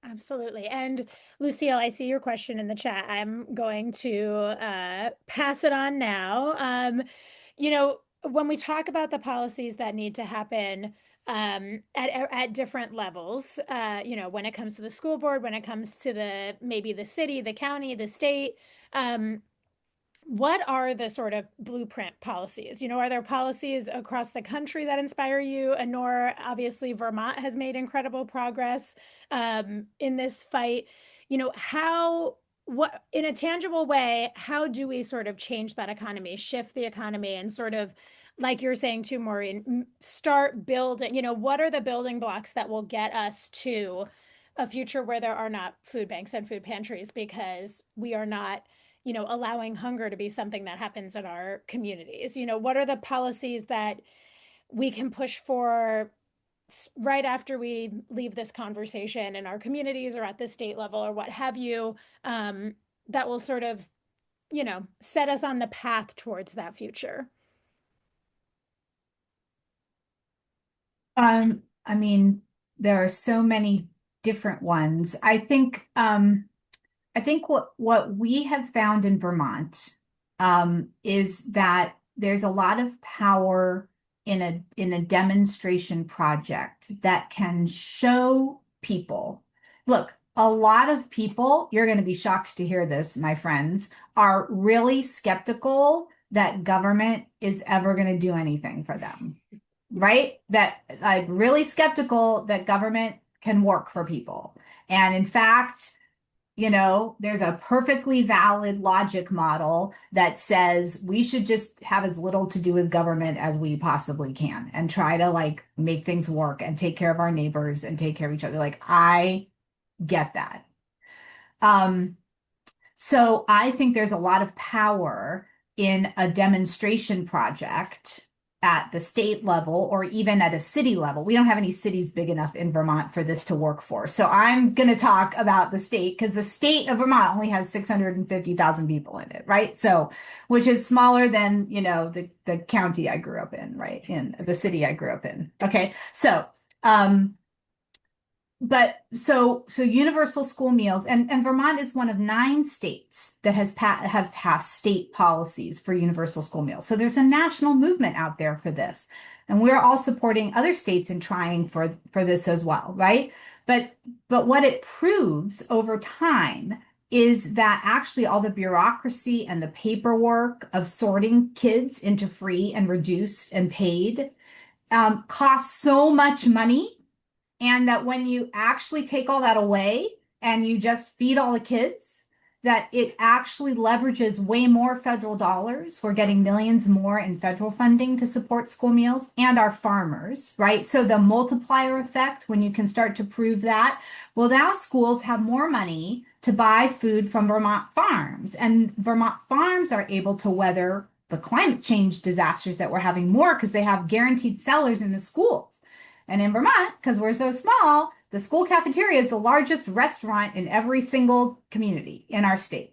Absolutely. And Lucille, I see your question in the chat. I'm going to pass it on now. When we talk about the policies that need to happen at different levels, when it comes to the school board, when it comes to maybe the city, the county, the state, what are the sort of blueprint policies? Are there policies across the country that inspire you? And nor obviously Vermont has made incredible progress in this fight. How what in a tangible way, how do we sort of change that economy, shift the economy, and sort of, like you're saying too, Maureen, start building, what are the building blocks that will get us to a future where there are not food banks and food pantries because we are not, allowing hunger to be something that happens in our communities? What are the policies that we can push for right after we leave this conversation in our communities or at the state level or what have you, um, that will sort of, set us on the path towards that future? I mean, there are so many different ones. I think what we have found in Vermont is that there's a lot of power in a demonstration project that can show people. Look, a lot of people, you're going to be shocked to hear this, my friends, are really skeptical that government is ever going to do anything for them, right? That I'm really skeptical that government can work for people. And in fact, there's a perfectly valid logic model that says we should just have as little to do with government as we possibly can and try to like make things work and take care of our neighbors and take care of each other. Like, I get that. Um, so I think there's a lot of power in a demonstration project at the state level or even at a city level. We don't have any cities big enough in Vermont for this to work for. So I'm going to talk about the state because the state of Vermont only has 650,000 people in it, right? So, which is smaller than, the county I grew up in, right? In the city I grew up in. Okay. Um, so universal school meals, and Vermont is one of 9 states that have passed state policies for universal school meals. So there's a national movement out there for this, and we're all supporting other states and trying for this as well, right? But what it proves over time is that actually all the bureaucracy and the paperwork of sorting kids into free and reduced and paid costs so much money, and that when you actually take all that away and you just feed all the kids, that it actually leverages way more federal dollars. We're getting millions more in federal funding to support school meals and our farmers, right? So the multiplier effect, when you can start to prove that, well, now schools have more money to buy food from Vermont farms, and Vermont farms are able to weather the climate change disasters that we're having more because they have guaranteed sellers in the schools. And in Vermont, because we're so small, the school cafeteria is the largest restaurant in every single community in our state,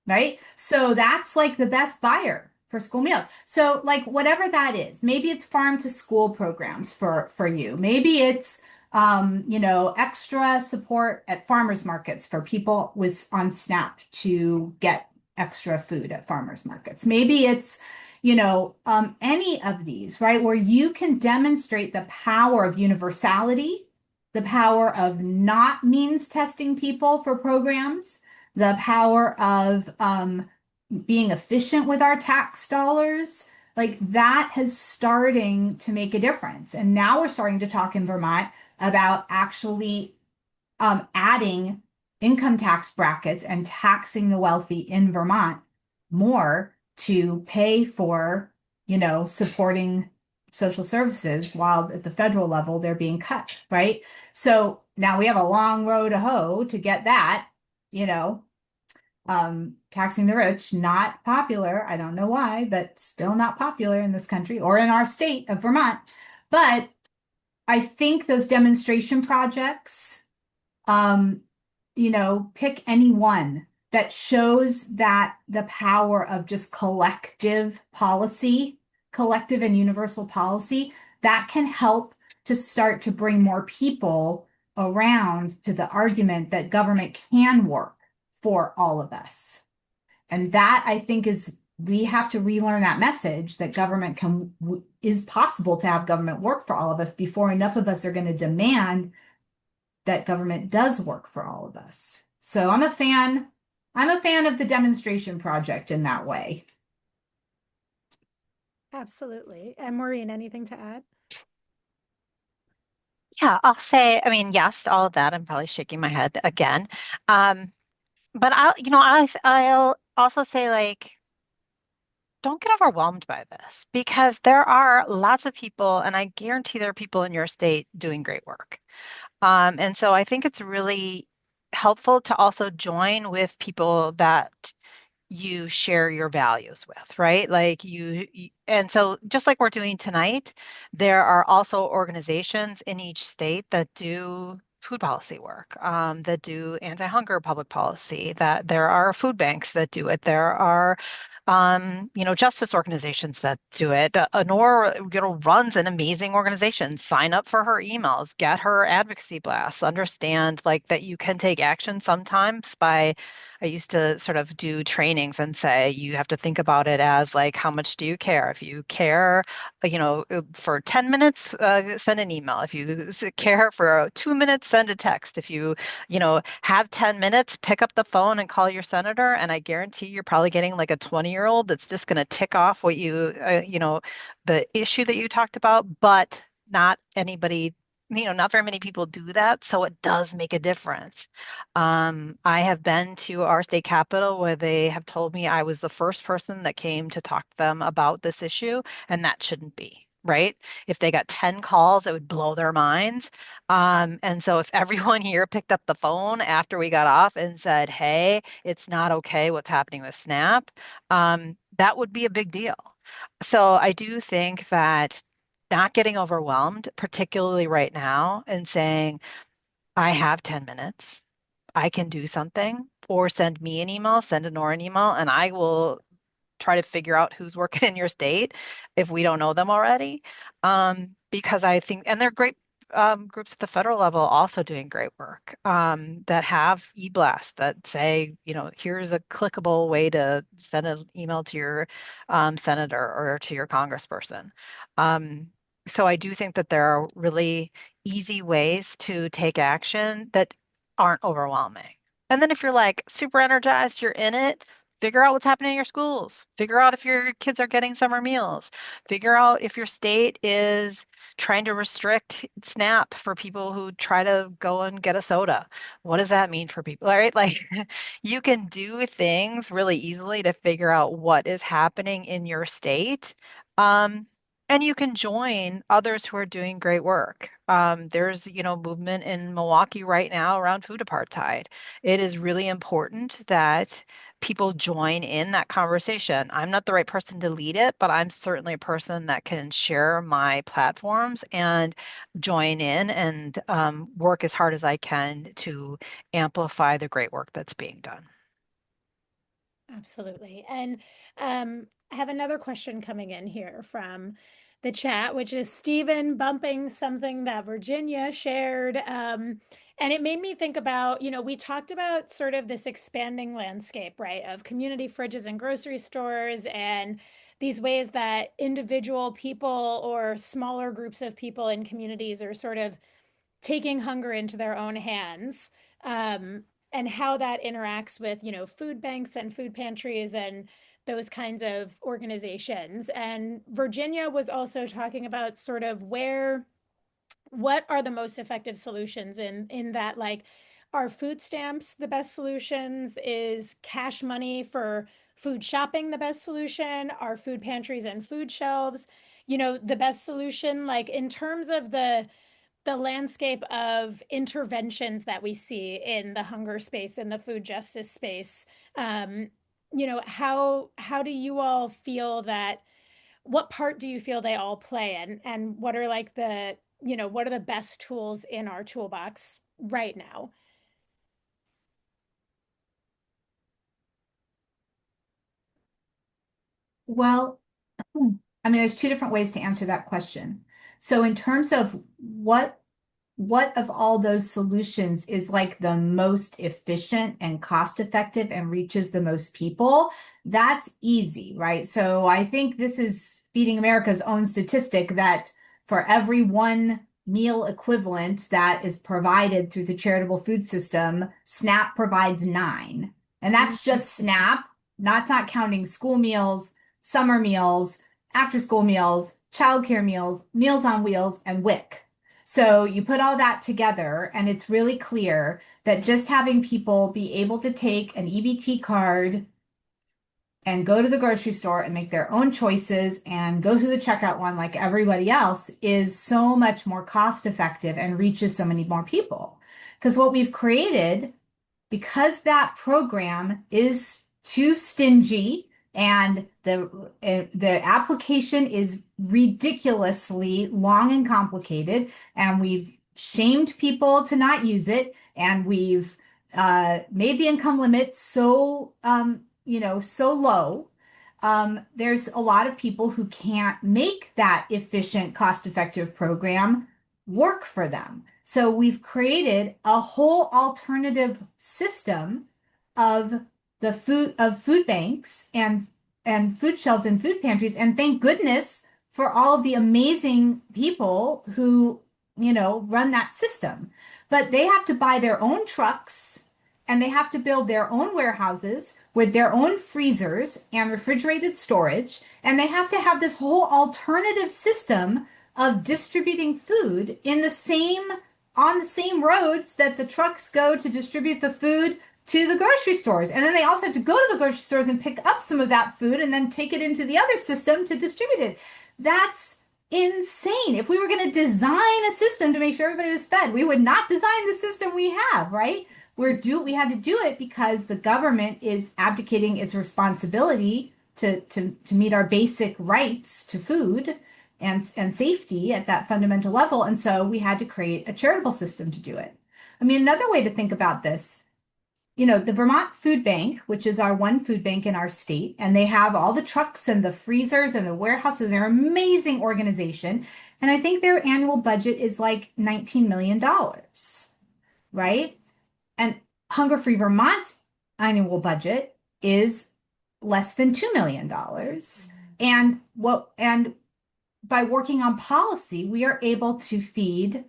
right? So that's like the best buyer for school meals. So like whatever that is, maybe it's farm to school programs for you. Maybe it's extra support at farmers markets for people with on SNAP to get extra food at farmers markets. Maybe it's any of these, right? Where you can demonstrate the power of universality, the power of not means testing people for programs, the power of being efficient with our tax dollars. Like that has starting to make a difference. And now we're starting to talk in Vermont about actually adding income tax brackets and taxing the wealthy in Vermont more to pay for, supporting social services while at the federal level they're being cut, right? So now we have a long road to hoe to get that, taxing the rich, not popular. I don't know why, but still not popular in this country or in our state of Vermont. But I think those demonstration projects, um, pick any one that shows that the power of just collective policy, collective and universal policy, that can help to start to bring more people around to the argument that government can work for all of us. And that I think we have to relearn that message that is possible to have government work for all of us before enough of us are going to demand that government does work for all of us. So I'm a fan of the demonstration project in that way. Absolutely. And Maureen, anything to add? Yeah, I'll say, I mean, yes to all of that. I'm probably shaking my head again. Um, but I'll also say like, don't get overwhelmed by this because there are lots of people, and I guarantee there are people in your state doing great work. And so I think it's really helpful to also join with people that you share your values with, right? Like and so just like we're doing tonight, there are also organizations in each state that do food policy work, that do anti-hunger public policy, that there are food banks that do it. There are justice organizations that do it. Honor, runs an amazing organization. Sign up for her emails, get her advocacy blasts, understand like that you can take action sometimes by I used to sort of do trainings and say you have to think about it as like, how much do you care? If you care, for 10 minutes, send an email. If you care for 2 minutes, send a text. If have 10 minutes, pick up the phone and call your senator. And I guarantee you're probably getting like a 20-year-old that's just going to tick off the issue that you talked about, but not anybody, not very many people do that. So it does make a difference. I have been to our state capitol where they have told me I was the first person that came to talk to them about this issue, and that shouldn't be, right? If they got 10 calls, it would blow their minds. And so if everyone here picked up the phone after we got off and said, hey, it's not okay what's happening with SNAP, that would be a big deal. So I do think that not getting overwhelmed, particularly right now, and saying, I have 10 minutes. I can do something, or send me an email, send Honora an email, and I will try to figure out who's working in your state if we don't know them already. Because I think, and they're great groups at the federal level also doing great work that have e-blasts that say, here's a clickable way to send an email to your senator or to your congressperson. So I do think that there are really easy ways to take action that aren't overwhelming. And then if you're like super energized, you're in it, figure out what's happening in your schools. Figure out if your kids are getting summer meals. Figure out if your state is trying to restrict SNAP for people who try to go and get a soda. What does that mean for people? All right. Like you can do things really easily to figure out what is happening in your state. Um, and you can join others who are doing great work. There's, movement in Milwaukee right now around food apartheid. It is really important that people join in that conversation. I'm not the right person to lead it, but I'm certainly a person that can share my platforms and join in and work as hard as I can to amplify the great work that's being done. Absolutely. And I have another question coming in here from the chat, which is Stephen bumping something that Virginia shared. And it made me think about, we talked about sort of this expanding landscape, right, of community fridges and grocery stores and these ways that individual people or smaller groups of people in communities are sort of taking hunger into their own hands. And how that interacts with, food banks and food pantries and those kinds of organizations. And Virginia was also talking about sort of what are the most effective solutions in that, like, are food stamps the best solutions? Is cash money for food shopping the best solution? Are food pantries and food shelves, the best solution? Like in terms of the landscape of interventions that we see in the hunger space and the food justice space, um, how do you all feel that, what part do you feel they all play, and what are like what are the best tools in our toolbox right now? Well, I mean, there's two different ways to answer that question. So in terms of what of all those solutions is like the most efficient and cost effective and reaches the most people? That's easy, right? So I think this is Feeding America's own statistic that for every one meal equivalent that is provided through the charitable food system, SNAP provides nine. And that's just SNAP, not counting school meals, summer meals, after school meals, childcare meals, Meals on Wheels, and WIC. So you put all that together, and it's really clear that just having people be able to take an EBT card and go to the grocery store and make their own choices and go through the checkout one like everybody else is so much more cost effective and reaches so many more people. Because what we've created, because that program is too stingy and the application is ridiculously long and complicated, and we've shamed people to not use it, and we've made the income limit so so low. There's a lot of people who can't make that efficient, cost-effective program work for them. So we've created a whole alternative system of food banks and food shelves and food pantries. And thank goodness for all of the amazing people who, run that system. But they have to buy their own trucks and they have to build their own warehouses with their own freezers and refrigerated storage. And they have to have this whole alternative system of distributing food on the same roads that the trucks go to distribute the food to the grocery stores. And then they also have to go to the grocery stores and pick up some of that food and then take it into the other system to distribute it. That's insane. If we were going to design a system to make sure everybody was fed, we would not design the system we have, right? We had to do it because the government is abdicating its responsibility to meet our basic rights to food and safety at that fundamental level. And so we had to create a charitable system to do it. I mean, another way to think about this, the Vermont Food Bank, which is our one food bank in our state, and they have all the trucks and the freezers and the warehouses. They're an amazing organization. And I think their annual budget is like $19 million, right? And Hunger Free Vermont's annual budget is less than $2 million. And by working on policy, we are able to feed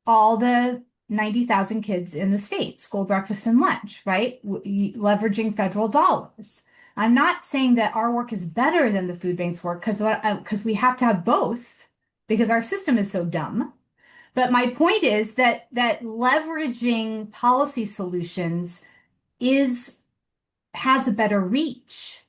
all the 90,000 kids in the state, school breakfast and lunch, right? Leveraging federal dollars. I'm not saying that our work is better than the food bank's work because we have to have both because our system is so dumb. But my point is that leveraging policy solutions has a better reach.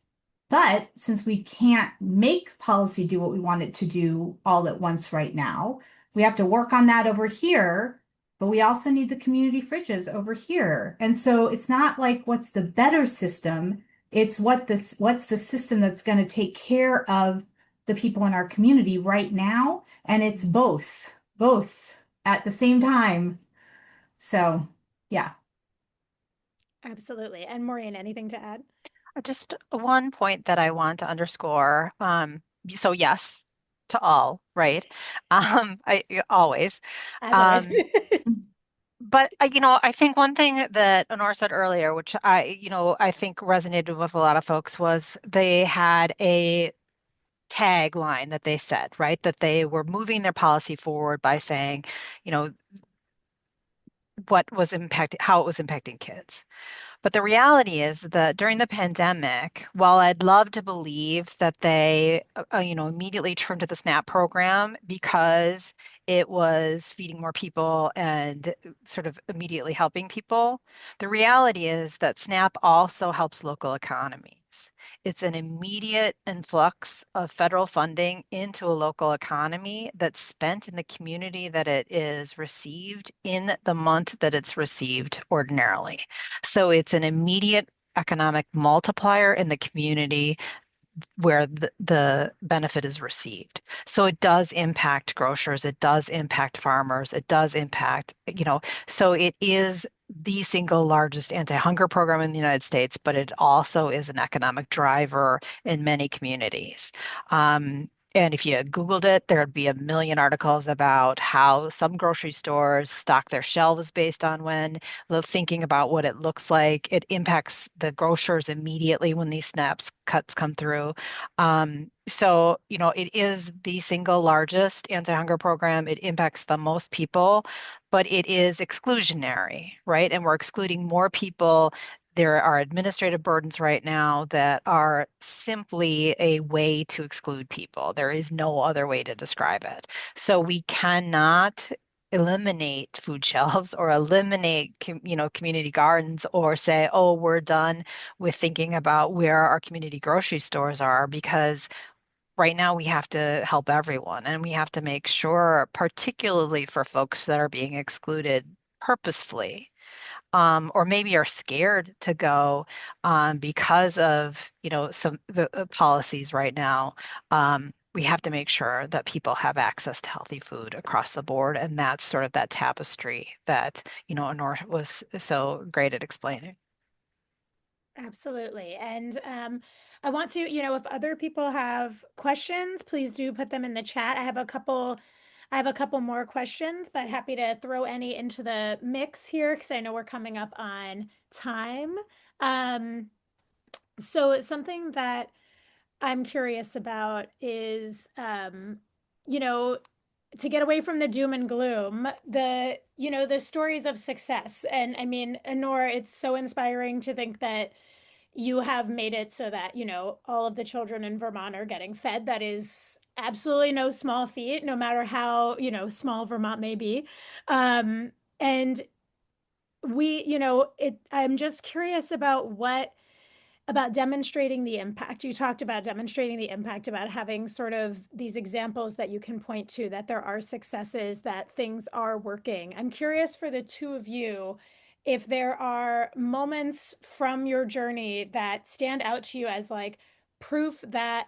But since we can't make policy do what we want it to do all at once right now, we have to work on that over here, but we also need the community fridges over here. And so it's not like what's the better system, it's what's the system that's going to take care of the people in our community right now, and it's both at the same time. So, yeah. Absolutely. And Maureen, anything to add? Just one point that I want to underscore. So yes, to all, right? I always. As always. Um, but I think one thing that Honor said earlier, which I think resonated with a lot of folks, was they had a tagline that they said, right? That they were moving their policy forward by saying, you know, how it was impacting kids. But the reality is that during the pandemic, while I'd love to believe that they, immediately turned to the SNAP program because it was feeding more people and sort of immediately helping people, the reality is that SNAP also helps local economies. It's an immediate influx of federal funding into a local economy that's spent in the community that it is received in the month that it's received ordinarily. So it's an immediate economic multiplier in the community where the benefit is received. So it does impact grocers, it does impact farmers, it does impact, so it is the single largest anti-hunger program in the United States, but it also is an economic driver in many communities. And if you Googled it, there'd be a million articles about how some grocery stores stock their shelves based on when thinking about what it looks like. It impacts the grocers immediately when these SNAPs cuts come through. So, it is the single largest anti-hunger program. It impacts the most people, but it is exclusionary, right? And we're excluding more people There are administrative burdens right now that are simply a way to exclude people. There is no other way to describe it. So we cannot eliminate food shelves or eliminate, community gardens or say, oh, we're done with thinking about where our community grocery stores are because right now we have to help everyone and we have to make sure, particularly for folks that are being excluded purposefully, or maybe are scared to go because of, some the policies right now. We have to make sure that people have access to healthy food across the board, and that's sort of that tapestry that, Honor was so great at explaining. Absolutely. And I want to, if other people have questions, please do put them in the chat. I have a couple more questions, but happy to throw any into the mix here because I know we're coming up on time. Um, so something that I'm curious about is, you know, to get away from the doom and gloom, the stories of success. And I mean, Honor, it's so inspiring to think that you have made it so that, all of the children in Vermont are getting fed. That is absolutely no small feat, no matter how, small Vermont may be. And I'm just curious about about demonstrating the impact. You talked about demonstrating the impact, about having sort of these examples that you can point to, that there are successes, that things are working. I'm curious for the two of you if there are moments from your journey that stand out to you as like proof that,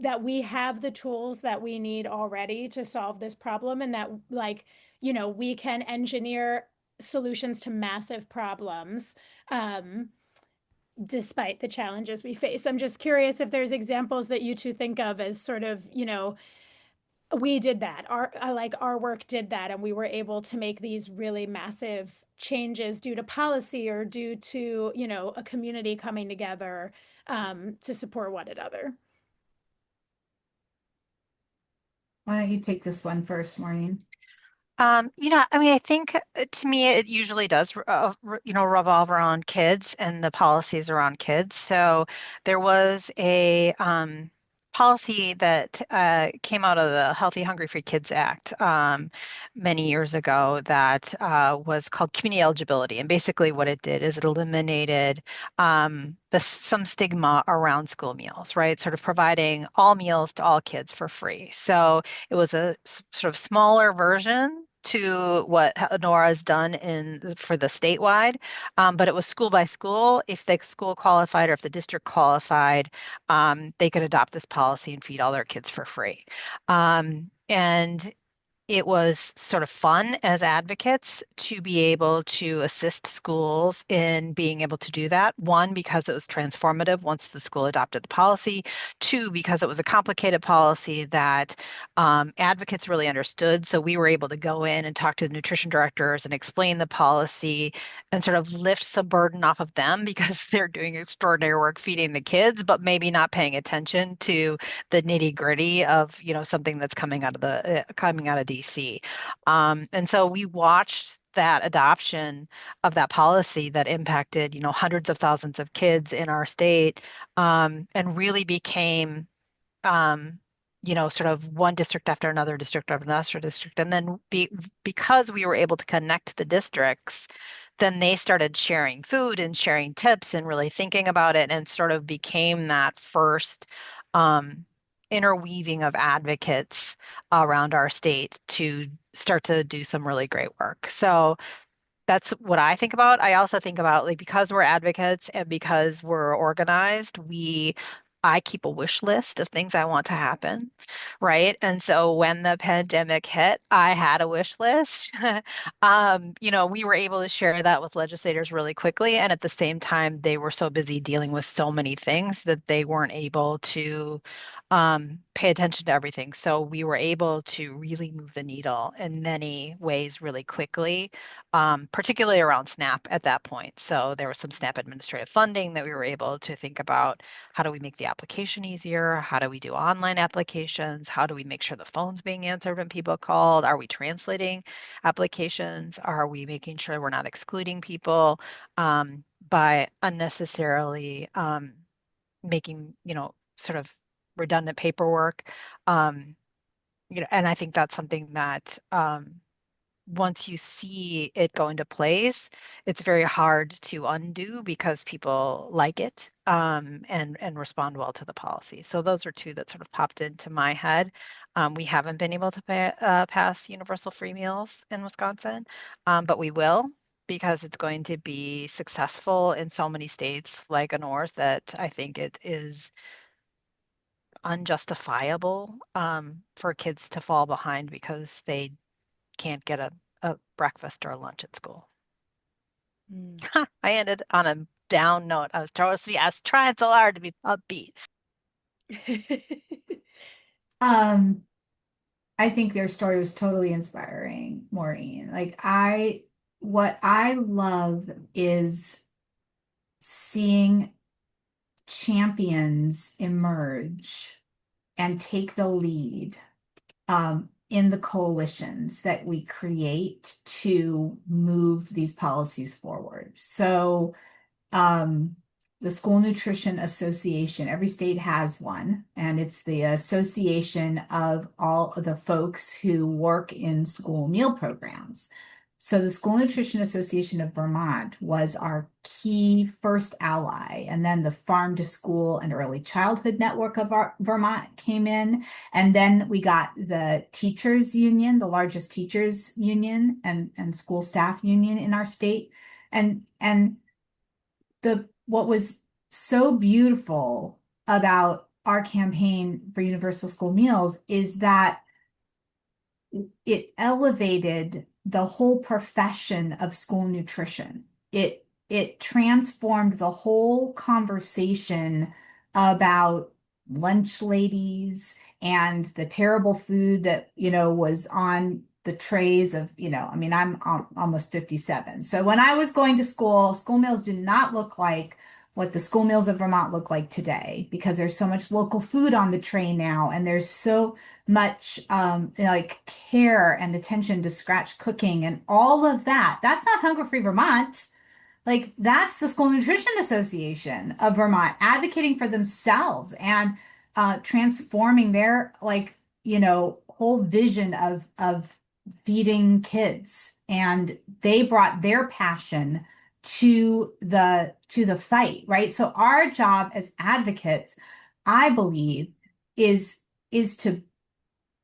that we have the tools that we need already to solve this problem, and that, like, we can engineer solutions to massive problems. Um, Despite the challenges we face. I'm just curious if there's examples that you two think of as sort of, we did that. Our work did that, and we were able to make these really massive changes due to policy or due to, a community coming together to support one another. Why don't you take this one first, Maureen? I mean, I think to me, it usually does, revolve around kids and the policies around kids. So there was a policy that came out of the Healthy, Hungry, Free Kids Act many years ago that was called community eligibility. And basically, what it did is it eliminated some stigma around school meals, right? Sort of providing all meals to all kids for free. So it was a sort of smaller version to what Nora's done for the statewide, but it was school by school. If the school qualified or if the district qualified, they could adopt this policy and feed all their kids for free. And it was sort of fun as advocates to be able to assist schools in being able to do that. One, because it was transformative once the school adopted the policy. Two, because it was a complicated policy that advocates really understood. So we were able to go in and talk to the nutrition directors and explain the policy and sort of lift some burden off of them because they're doing extraordinary work feeding the kids, but maybe not paying attention to the nitty gritty of, something that's coming out of DC. And so we watched that adoption of that policy that impacted, hundreds of thousands of kids in our state, and really became, um, sort of one district after another district. And then because we were able to connect the districts, then they started sharing food and sharing tips and really thinking about it and sort of became that first um, interweaving of advocates around our state to start to do some really great work. So that's what I think about. I also think about, like, because we're advocates and because we're organized, I keep a wish list of things I want to happen, right? And so when the pandemic hit, I had a wish list. We were able to share that with legislators really quickly, and at the same time, they were so busy dealing with so many things that they weren't able to pay attention to everything. So we were able to really move the needle in many ways really quickly, particularly around SNAP at that point. So there was some SNAP administrative funding that we were able to think about. How do we make the application easier? How do we do online applications? How do we make sure the phone's being answered when people called? Are we translating applications? Are we making sure we're not excluding people? by unnecessarily making, sort of redundant paperwork. Um, and I think that's something that once you see it go into place, it's very hard to undo because people like it and respond well to the policy. So those are two that sort of popped into my head. We haven't been able to pass universal free meals in Wisconsin, but we will because it's going to be successful in so many states like ours that I think it is unjustifiable for kids to fall behind because they can't get a breakfast or a lunch at school. Mm. I ended on a down note. I was trying so hard to be upbeat. Um, I think their story was totally inspiring, Maureen. What I love is seeing champions emerge and take the lead in the coalitions that we create to move these policies forward. So um, the School Nutrition Association, every state has one, and it's the association of all of the folks who work in school meal programs. So the School Nutrition Association of Vermont was our key first ally, and then the Farm to School and Early Childhood Network of Vermont came in, and then we got the teachers union, the largest teachers union and school staff union in our state. And the what was so beautiful about our campaign for universal school meals is that it elevated the whole profession of school nutrition. It transformed the whole conversation about lunch ladies and the terrible food that, was on the trays of, I mean, I'm almost 57. So when I was going to school meals did not look like what the school meals of Vermont look like today because there's so much local food on the tray now, and there's so much like care and attention to scratch cooking and all of that. That's not Hunger Free Vermont. Like that's the School Nutrition Association of Vermont advocating for themselves and transforming their whole vision of feeding kids. And they brought their passion to the fight, right? So our job as advocates, I believe, is to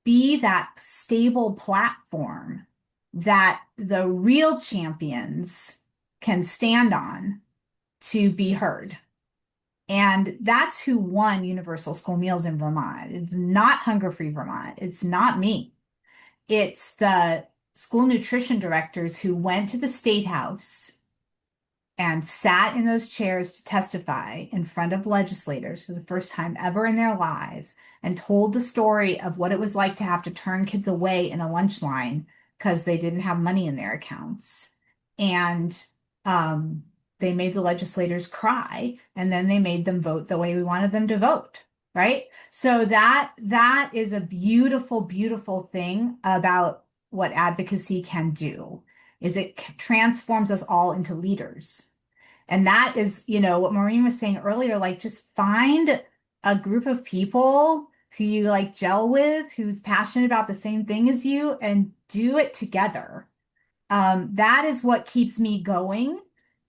be that stable platform that the real champions can stand on to be heard. And that's who won Universal School Meals in Vermont. It's not Hunger Free Vermont. It's not me. It's the school nutrition directors who went to the State House and sat in those chairs to testify in front of legislators for the first time ever in their lives and told the story of what it was like to have to turn kids away in a lunch line because they didn't have money in their accounts. And they made the legislators cry, and then they made them vote the way we wanted them to vote. Right. So that is a beautiful, beautiful thing about what advocacy can do is it transforms us all into leaders. And that is, what Maureen was saying earlier, like just find a group of people who you like gel with, who's passionate about the same thing as you, and do it together. That is what keeps me going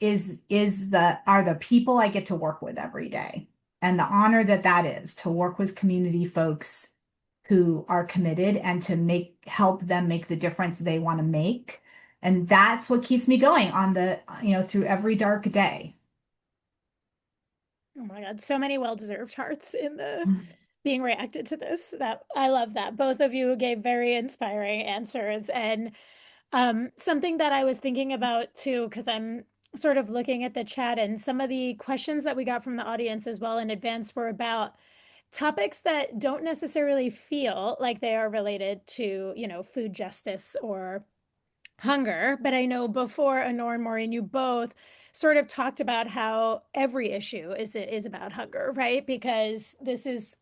are the people I get to work with every day. And the honor that is to work with community folks who are committed and to help them make the difference they want to make. And that's what keeps me going on through every dark day. Oh my God, so many well-deserved hearts in the being reacted to this. That I love that. Both of you gave very inspiring answers. And something that I was thinking about too, because I'm sort of looking at the chat, and some of the questions that we got from the audience as well in advance were about topics that don't necessarily feel like they are related to, food justice or hunger. But I know before Honor and Maureen, you both sort of talked about how every issue is about hunger, right? Because this is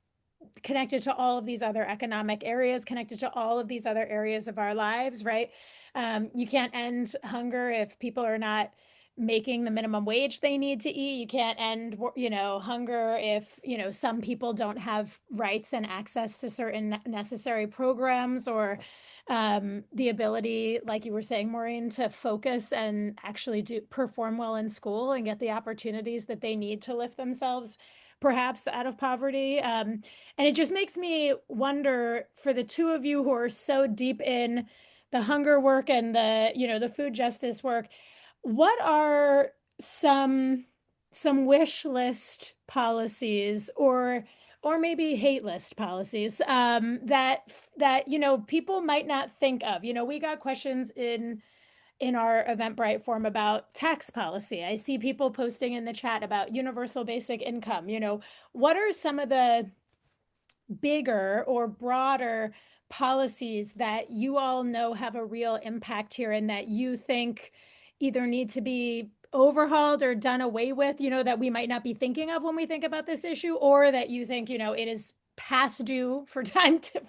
connected to all of these other economic areas, connected to all of these other areas of our lives, right? You can't end hunger if people are not making the minimum wage they need to eat. You can't end, hunger if, some people don't have rights and access to certain necessary programs, or the ability, like you were saying, Maureen, to focus and actually do perform well in school and get the opportunities that they need to lift themselves perhaps out of poverty. And it just makes me wonder, for the two of you who are so deep in the hunger work and the food justice work, what are some wish list policies, or maybe hate list policies, that people might not think of? We got questions in our Eventbrite form about tax policy. I see people posting in the chat about universal basic income. What are some of the bigger or broader policies that you all know have a real impact here, and that you think either need to be overhauled or done away with, that we might not be thinking of when we think about this issue, or that you think, it is past due for time to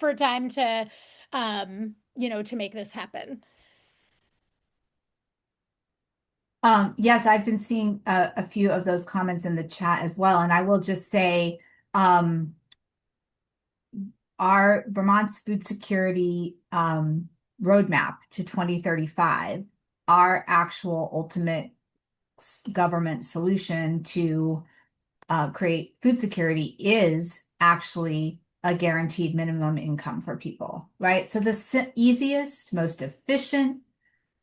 make this happen? Yes, I've been seeing a few of those comments in the chat as well. And I will just say, um, our Vermont's food security roadmap to 2035, our actual ultimate government solution to create food security is actually a guaranteed minimum income for people, right? So the easiest, most efficient,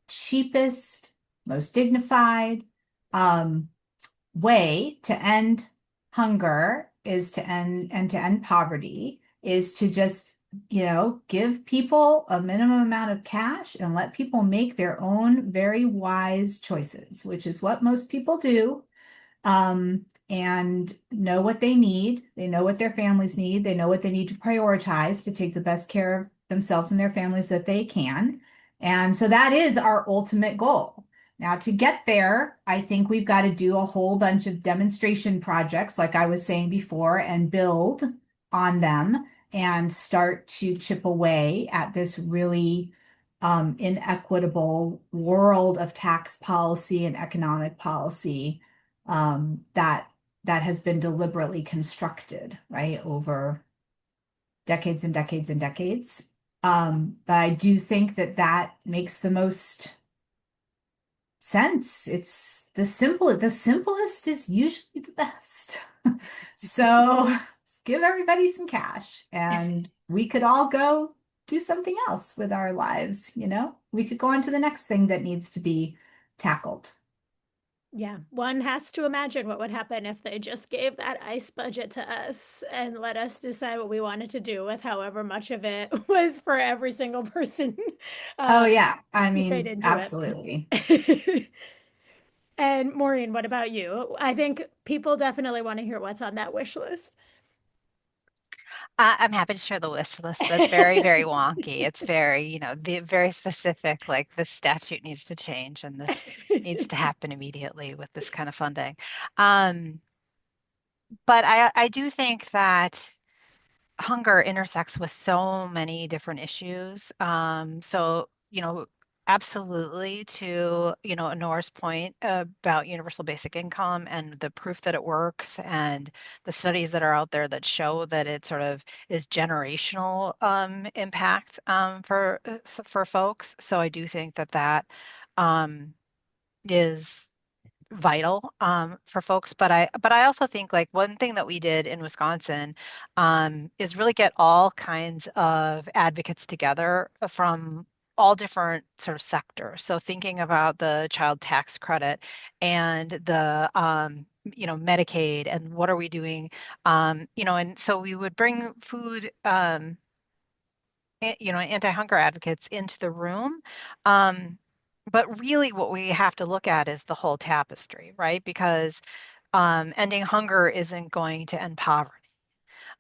cheapest, most dignified um, way to end hunger is to end poverty is to just, give people a minimum amount of cash and let people make their own very wise choices, which is what most people do, and know what they need. They know what their families need. They know what they need to prioritize to take the best care of themselves and their families that they can. And so that is our ultimate goal. Now, to get there, I think we've got to do a whole bunch of demonstration projects, like I was saying before, and build on them and start to chip away at this really inequitable world of tax policy and economic policy that has been deliberately constructed, right, over decades and decades and decades. But I do think that that makes the most sense. It's the simplest is usually the best. So just give everybody some cash and we could all go do something else with our lives, We could go on to the next thing that needs to be tackled. Yeah, one has to imagine what would happen if they just gave that ICE budget to us and let us decide what we wanted to do with however much of it was for every single person Oh um, yeah, I who paid mean, into absolutely. it. And Maureen, what about you? I think people definitely want to hear what's on that wish list. I'm happy to share the wish list, but it's very, very wonky. It's very, the very specific, like this statute needs to change and this needs to happen immediately with this kind of funding. Um, but I do think that hunger intersects with so many different issues. So, absolutely to, Honor's point about universal basic income and the proof that it works and the studies that are out there that show that it sort of is generational impact for folks. So I do think that um, is vital for folks. But I also think like one thing that we did in Wisconsin is really get all kinds of advocates together from all different sort of sectors. So thinking about the child tax credit and the Medicaid and what are we doing, and so we would bring food. Anti-hunger advocates into the room. Um, but really what we have to look at is the whole tapestry, right? Because ending hunger isn't going to end poverty.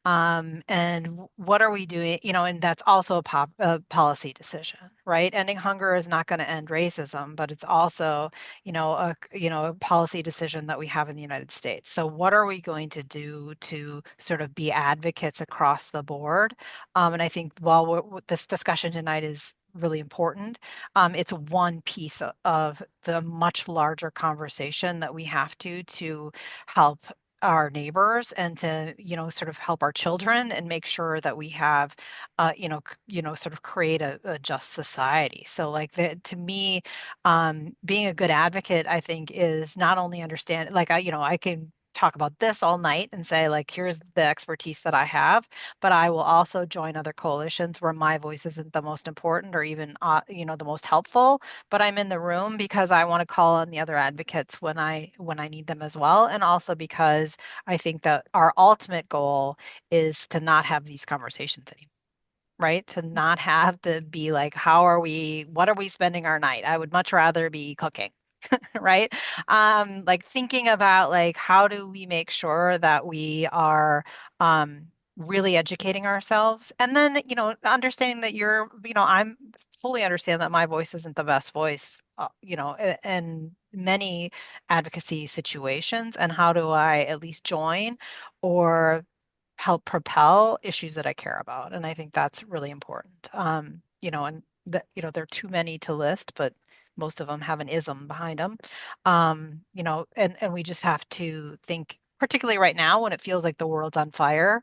And what are we doing? And that's also a policy decision, right? Ending hunger is not going to end racism, but it's also, a policy decision that we have in the United States. So what are we going to do to sort of be advocates across the board? And I think while this discussion tonight is really important. It's one piece of the much larger conversation that we have to help our neighbors and to, sort of help our children and make sure that we have, sort of create a just society. So like to me, being a good advocate, I think is not only understand, like I can talk about this all night and say like, here's the expertise that I have, but I will also join other coalitions where my voice isn't the most important or even, the most helpful, but I'm in the room because I want to call on the other advocates when I need them as well. And also because I think that our ultimate goal is to not have these conversations anymore. Right? To not have to be like, what are we spending our night? I would much rather be cooking. Right? Like thinking about like how do we make sure that we are really educating ourselves, and then understanding that I'm fully understand that my voice isn't the best voice, in many advocacy situations, and how do I at least join or help propel issues that I care about. And I think that's really important. And there are too many to list, but most of them have an ism behind them. And we just have to think, particularly right now when it feels like the world's on fire,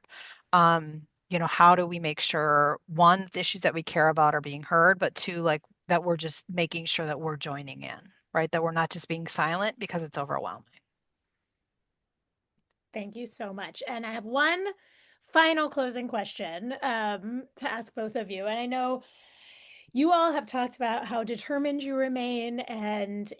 how do we make sure, one, the issues that we care about are being heard, but two, like that we're just making sure that we're joining in, right? That we're not just being silent because it's overwhelming. Thank you so much. And I have one final closing question to ask both of you. And I know you all have talked about how determined you remain and,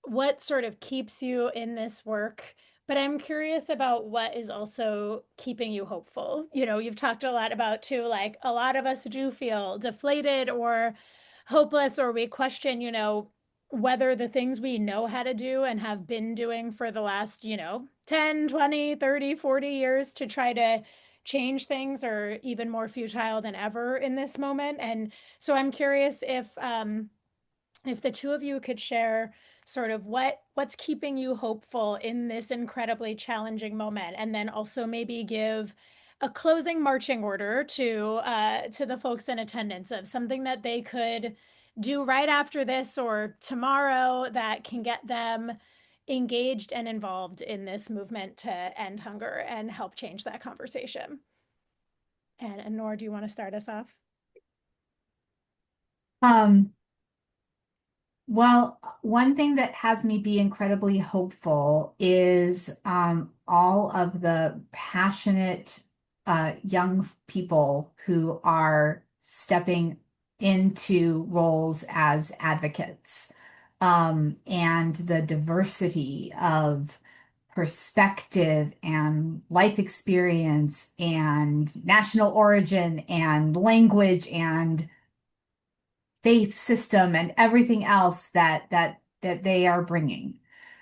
what sort of keeps you in this work. But I'm curious about what is also keeping you hopeful. You've talked a lot about too, like a lot of us do feel deflated or hopeless, or we question, whether the things we know how to do and have been doing for the last, 10, 20, 30, 40 years to try to change things are even more futile than ever in this moment. And so I'm curious if the two of you could share sort of what's keeping you hopeful in this incredibly challenging moment, and then also maybe give a closing marching order to the folks in attendance of something that they could do right after this or tomorrow that can get them engaged and involved in this movement to end hunger and help change that conversation. And Nora, do you want to start us off? Um, Well, one thing that has me be incredibly hopeful is all of the passionate young people who are stepping into roles as advocates, and the diversity of perspective and life experience and national origin and language and faith system and everything else that they are bringing.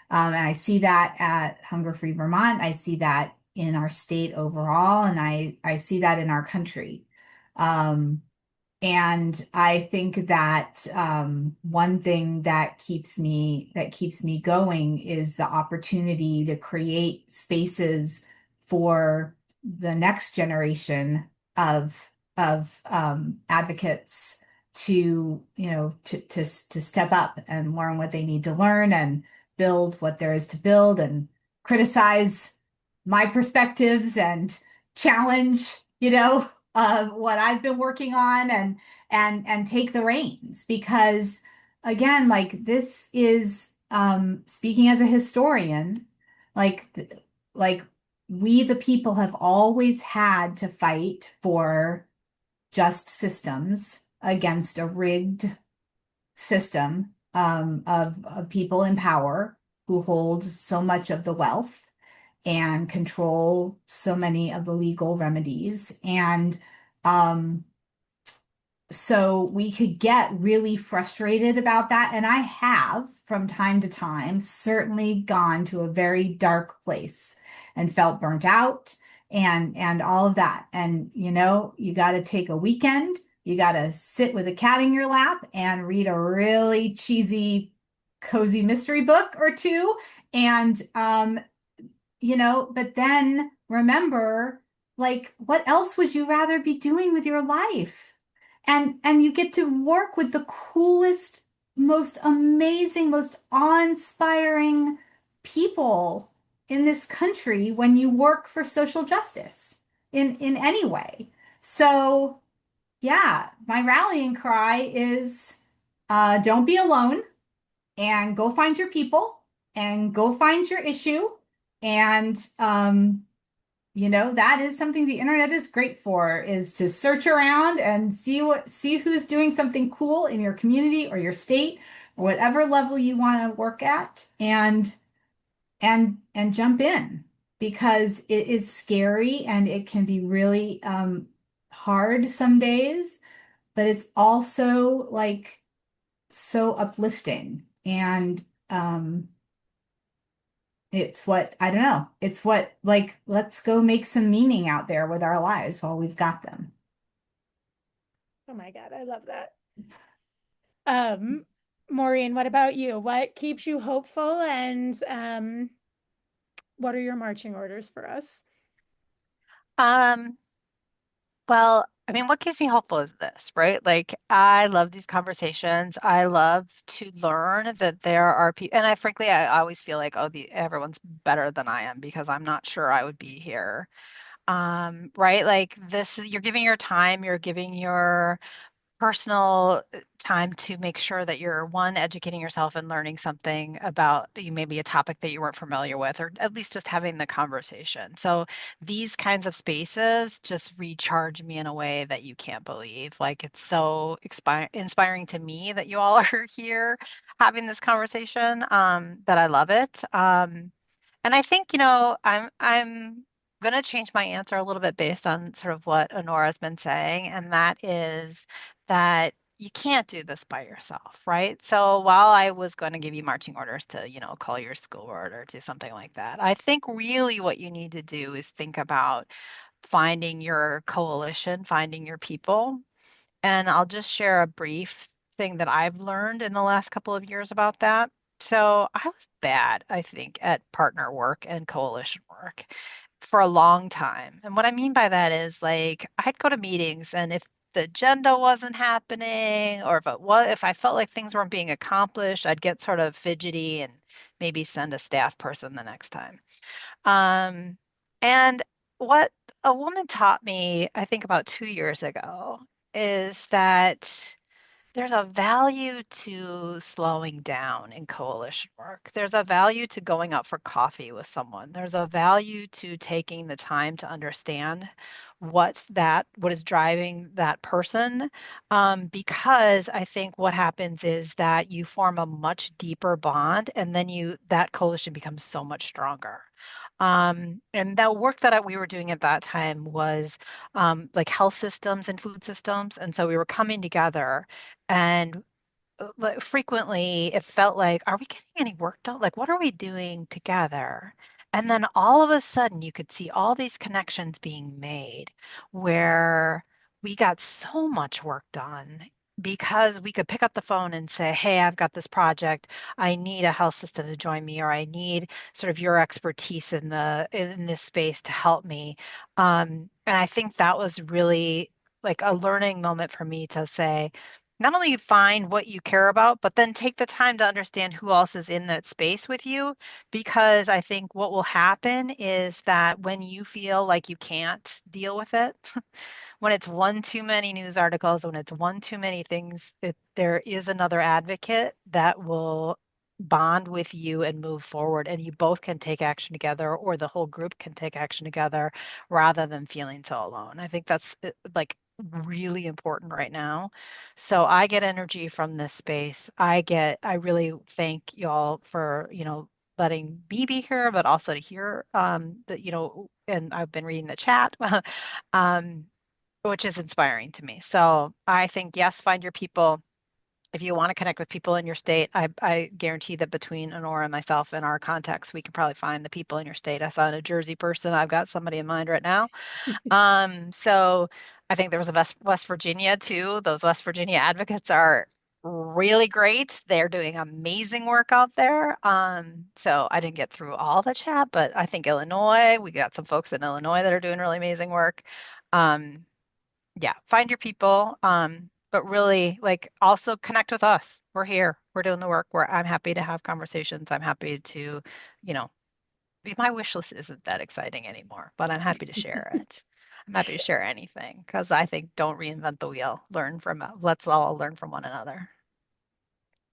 And I see that at Hunger Free Vermont. I see that in our state overall, and I see that in our country. Um, and I think that one thing that keeps me going is the opportunity to create spaces for the next generation of advocates to to step up and learn what they need to learn and build what there is to build and criticize my perspectives and challenge what I've been working on and take the reins because again like this is speaking as a historian like like we the people have always had to fight for just systems against a rigged system of people in power who hold so much of the wealth and control so many of the legal remedies. And so we could get really frustrated about that. And I have, from time to time, certainly gone to a very dark place and felt burnt out and all of that. And you got to take a weekend, you got to sit with a cat in your lap and read a really cheesy, cozy mystery book or two. And but then remember, like, what else would you rather be doing with your life? and you get to work with the coolest, most amazing, most awe-inspiring people in this country when you work for social justice in any way. So yeah, my rallying cry is don't be alone and go find your people and go find your issue. And that is something the internet is great for, is to search around and see who's doing something cool in your community or your state or whatever level you want to work at, and jump in, because it is scary and it can be really hard some days, but it's also like so uplifting. And it's what, I don't know, it's what, like, let's go make some meaning out there with our lives while we've got them. Oh my God, I love that. Um, Maureen, what about you? What keeps you hopeful, and what are your marching orders for us? Um, well, I mean, what keeps me hopeful is this, right? Like, I love these conversations. I love to learn that there are people, and frankly, I always feel like, oh, everyone's better than I am because I'm not sure I would be here. Right? Like this, you're giving your time, you're giving your personal time to make sure that you're one, educating yourself and learning something about maybe a topic that you weren't familiar with, or at least just having the conversation. So these kinds of spaces just recharge me in a way that you can't believe. Like it's so inspiring to me that you all are here having this conversation, that I love it. And I think, I'm going to change my answer a little bit based on sort of what Honora's been saying, and that is that you can't do this by yourself, right? So while I was going to give you marching orders to, call your school board or do something like that, I think really what you need to do is think about finding your coalition, finding your people. And I'll just share a brief thing that I've learned in the last couple of years about that. So I was bad, I think, at partner work and coalition work for a long time. And what I mean by that is like I'd go to meetings, and if the agenda wasn't happening, or if I felt like things weren't being accomplished, I'd get sort of fidgety and maybe send a staff person the next time. Um, and what a woman taught me, I think about 2 years ago, is that there's a value to slowing down in coalition work. There's a value to going out for coffee with someone. There's a value to taking the time to understand what is driving that person. Because I think what happens is that you form a much deeper bond, and then that coalition becomes so much stronger. And the work that we were doing at that time was like health systems and food systems. And so we were coming together, and like, frequently it felt like, are we getting any work done? Like, what are we doing together? And then all of a sudden, you could see all these connections being made where we got so much work done because we could pick up the phone and say, hey, I've got this project. I need a health system to join me, or I need sort of your expertise in this space to help me. And I think that was really like a learning moment for me to say, not only find what you care about, but then take the time to understand who else is in that space with you. Because I think what will happen is that when you feel like you can't deal with it, when it's one too many news articles, when it's one too many things, there is another advocate that will bond with you and move forward, and you both can take action together, or the whole group can take action together rather than feeling so alone. I think that's like really important right now. So I get energy from this space. I really thank y'all for, letting me be here, but also to hear that, and I've been reading the chat, um, which is inspiring to me. So I think, yes, find your people. If you want to connect with people in your state, I guarantee that between Honora and myself and our contacts, we can probably find the people in your state. I saw a New Jersey person. I've got somebody in mind right now. So I think there was a West Virginia too. Those West Virginia advocates are really great. They're doing amazing work out there. So I didn't get through all the chat, but I think Illinois, we got some folks in Illinois that are doing really amazing work. Yeah, find your people. but really like also connect with us. We're here. We're doing the work. I'm happy to have conversations. I'm happy to, you know, my wish list isn't that exciting anymore, but I'm happy to share it. I'm happy to share anything because I think don't reinvent the wheel. Let's all learn from one another.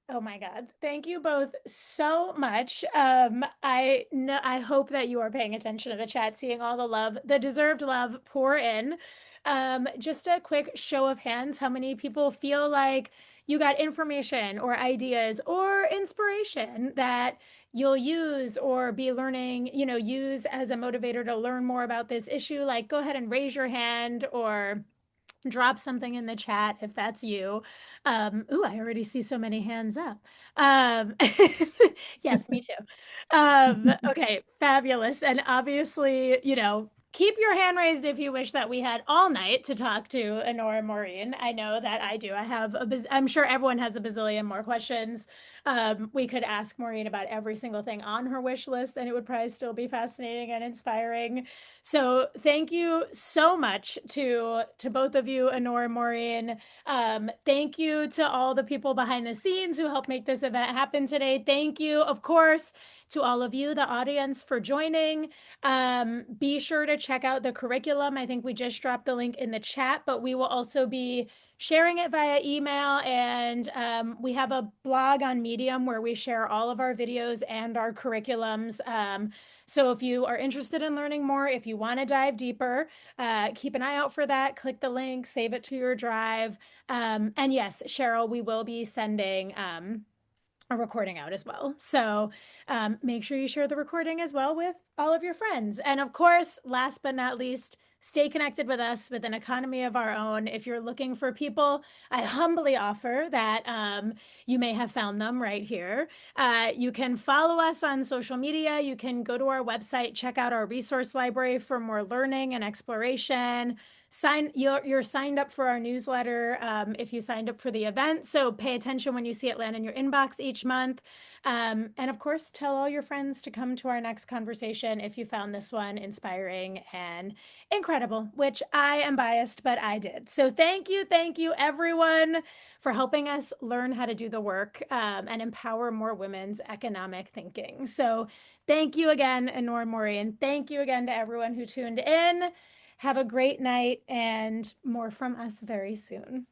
Oh my God. Thank you both so much. I hope that you are paying attention to the chat, seeing all the love, the deserved love pour in. Just a quick show of hands, how many people feel like you got information or ideas or inspiration that you'll use or be learning, use as a motivator to learn more about this issue? Like, go ahead and raise your hand or drop something in the chat if that's you. Ooh, I already see so many hands up. Um, yes, me too. Okay, fabulous. And obviously, keep your hand raised if you wish that we had all night to talk to Honora Maureen. I know that I do. I'm sure everyone has a bazillion more questions. We could ask Maureen about every single thing on her wish list, and it would probably still be fascinating and inspiring. So thank you so much to both of you, Honora and Maureen. Thank you to all the people behind the scenes who helped make this event happen today. Thank you, of course, to all of you, the audience, for joining. Be sure to check out the curriculum. I think we just dropped the link in the chat, but we will also be sharing it via email. And we have a blog on Medium where we share all of our videos and our curriculums. So if you are interested in learning more, if you want to dive deeper, keep an eye out for that. Click the link, save it to your drive. And yes, Cheryl, we will be sending a recording out as well. So make sure you share the recording as well with all of your friends. And of course, last but not least, stay connected with us with an economy of our own. If you're looking for people, I humbly offer that you may have found them right here. You can follow us on social media. You can go to our website, check out our resource library for more learning and exploration. You're signed up for our newsletter if you signed up for the event. So pay attention when you see it land in your inbox each month. And of course, tell all your friends to come to our next conversation if you found this one inspiring and incredible, which I am biased, but I did. So thank you, everyone, for helping us learn how to do the work and empower more women's economic thinking. So thank you again, Honora Mori, and thank you again to everyone who tuned in. Have a great night and more from us very soon.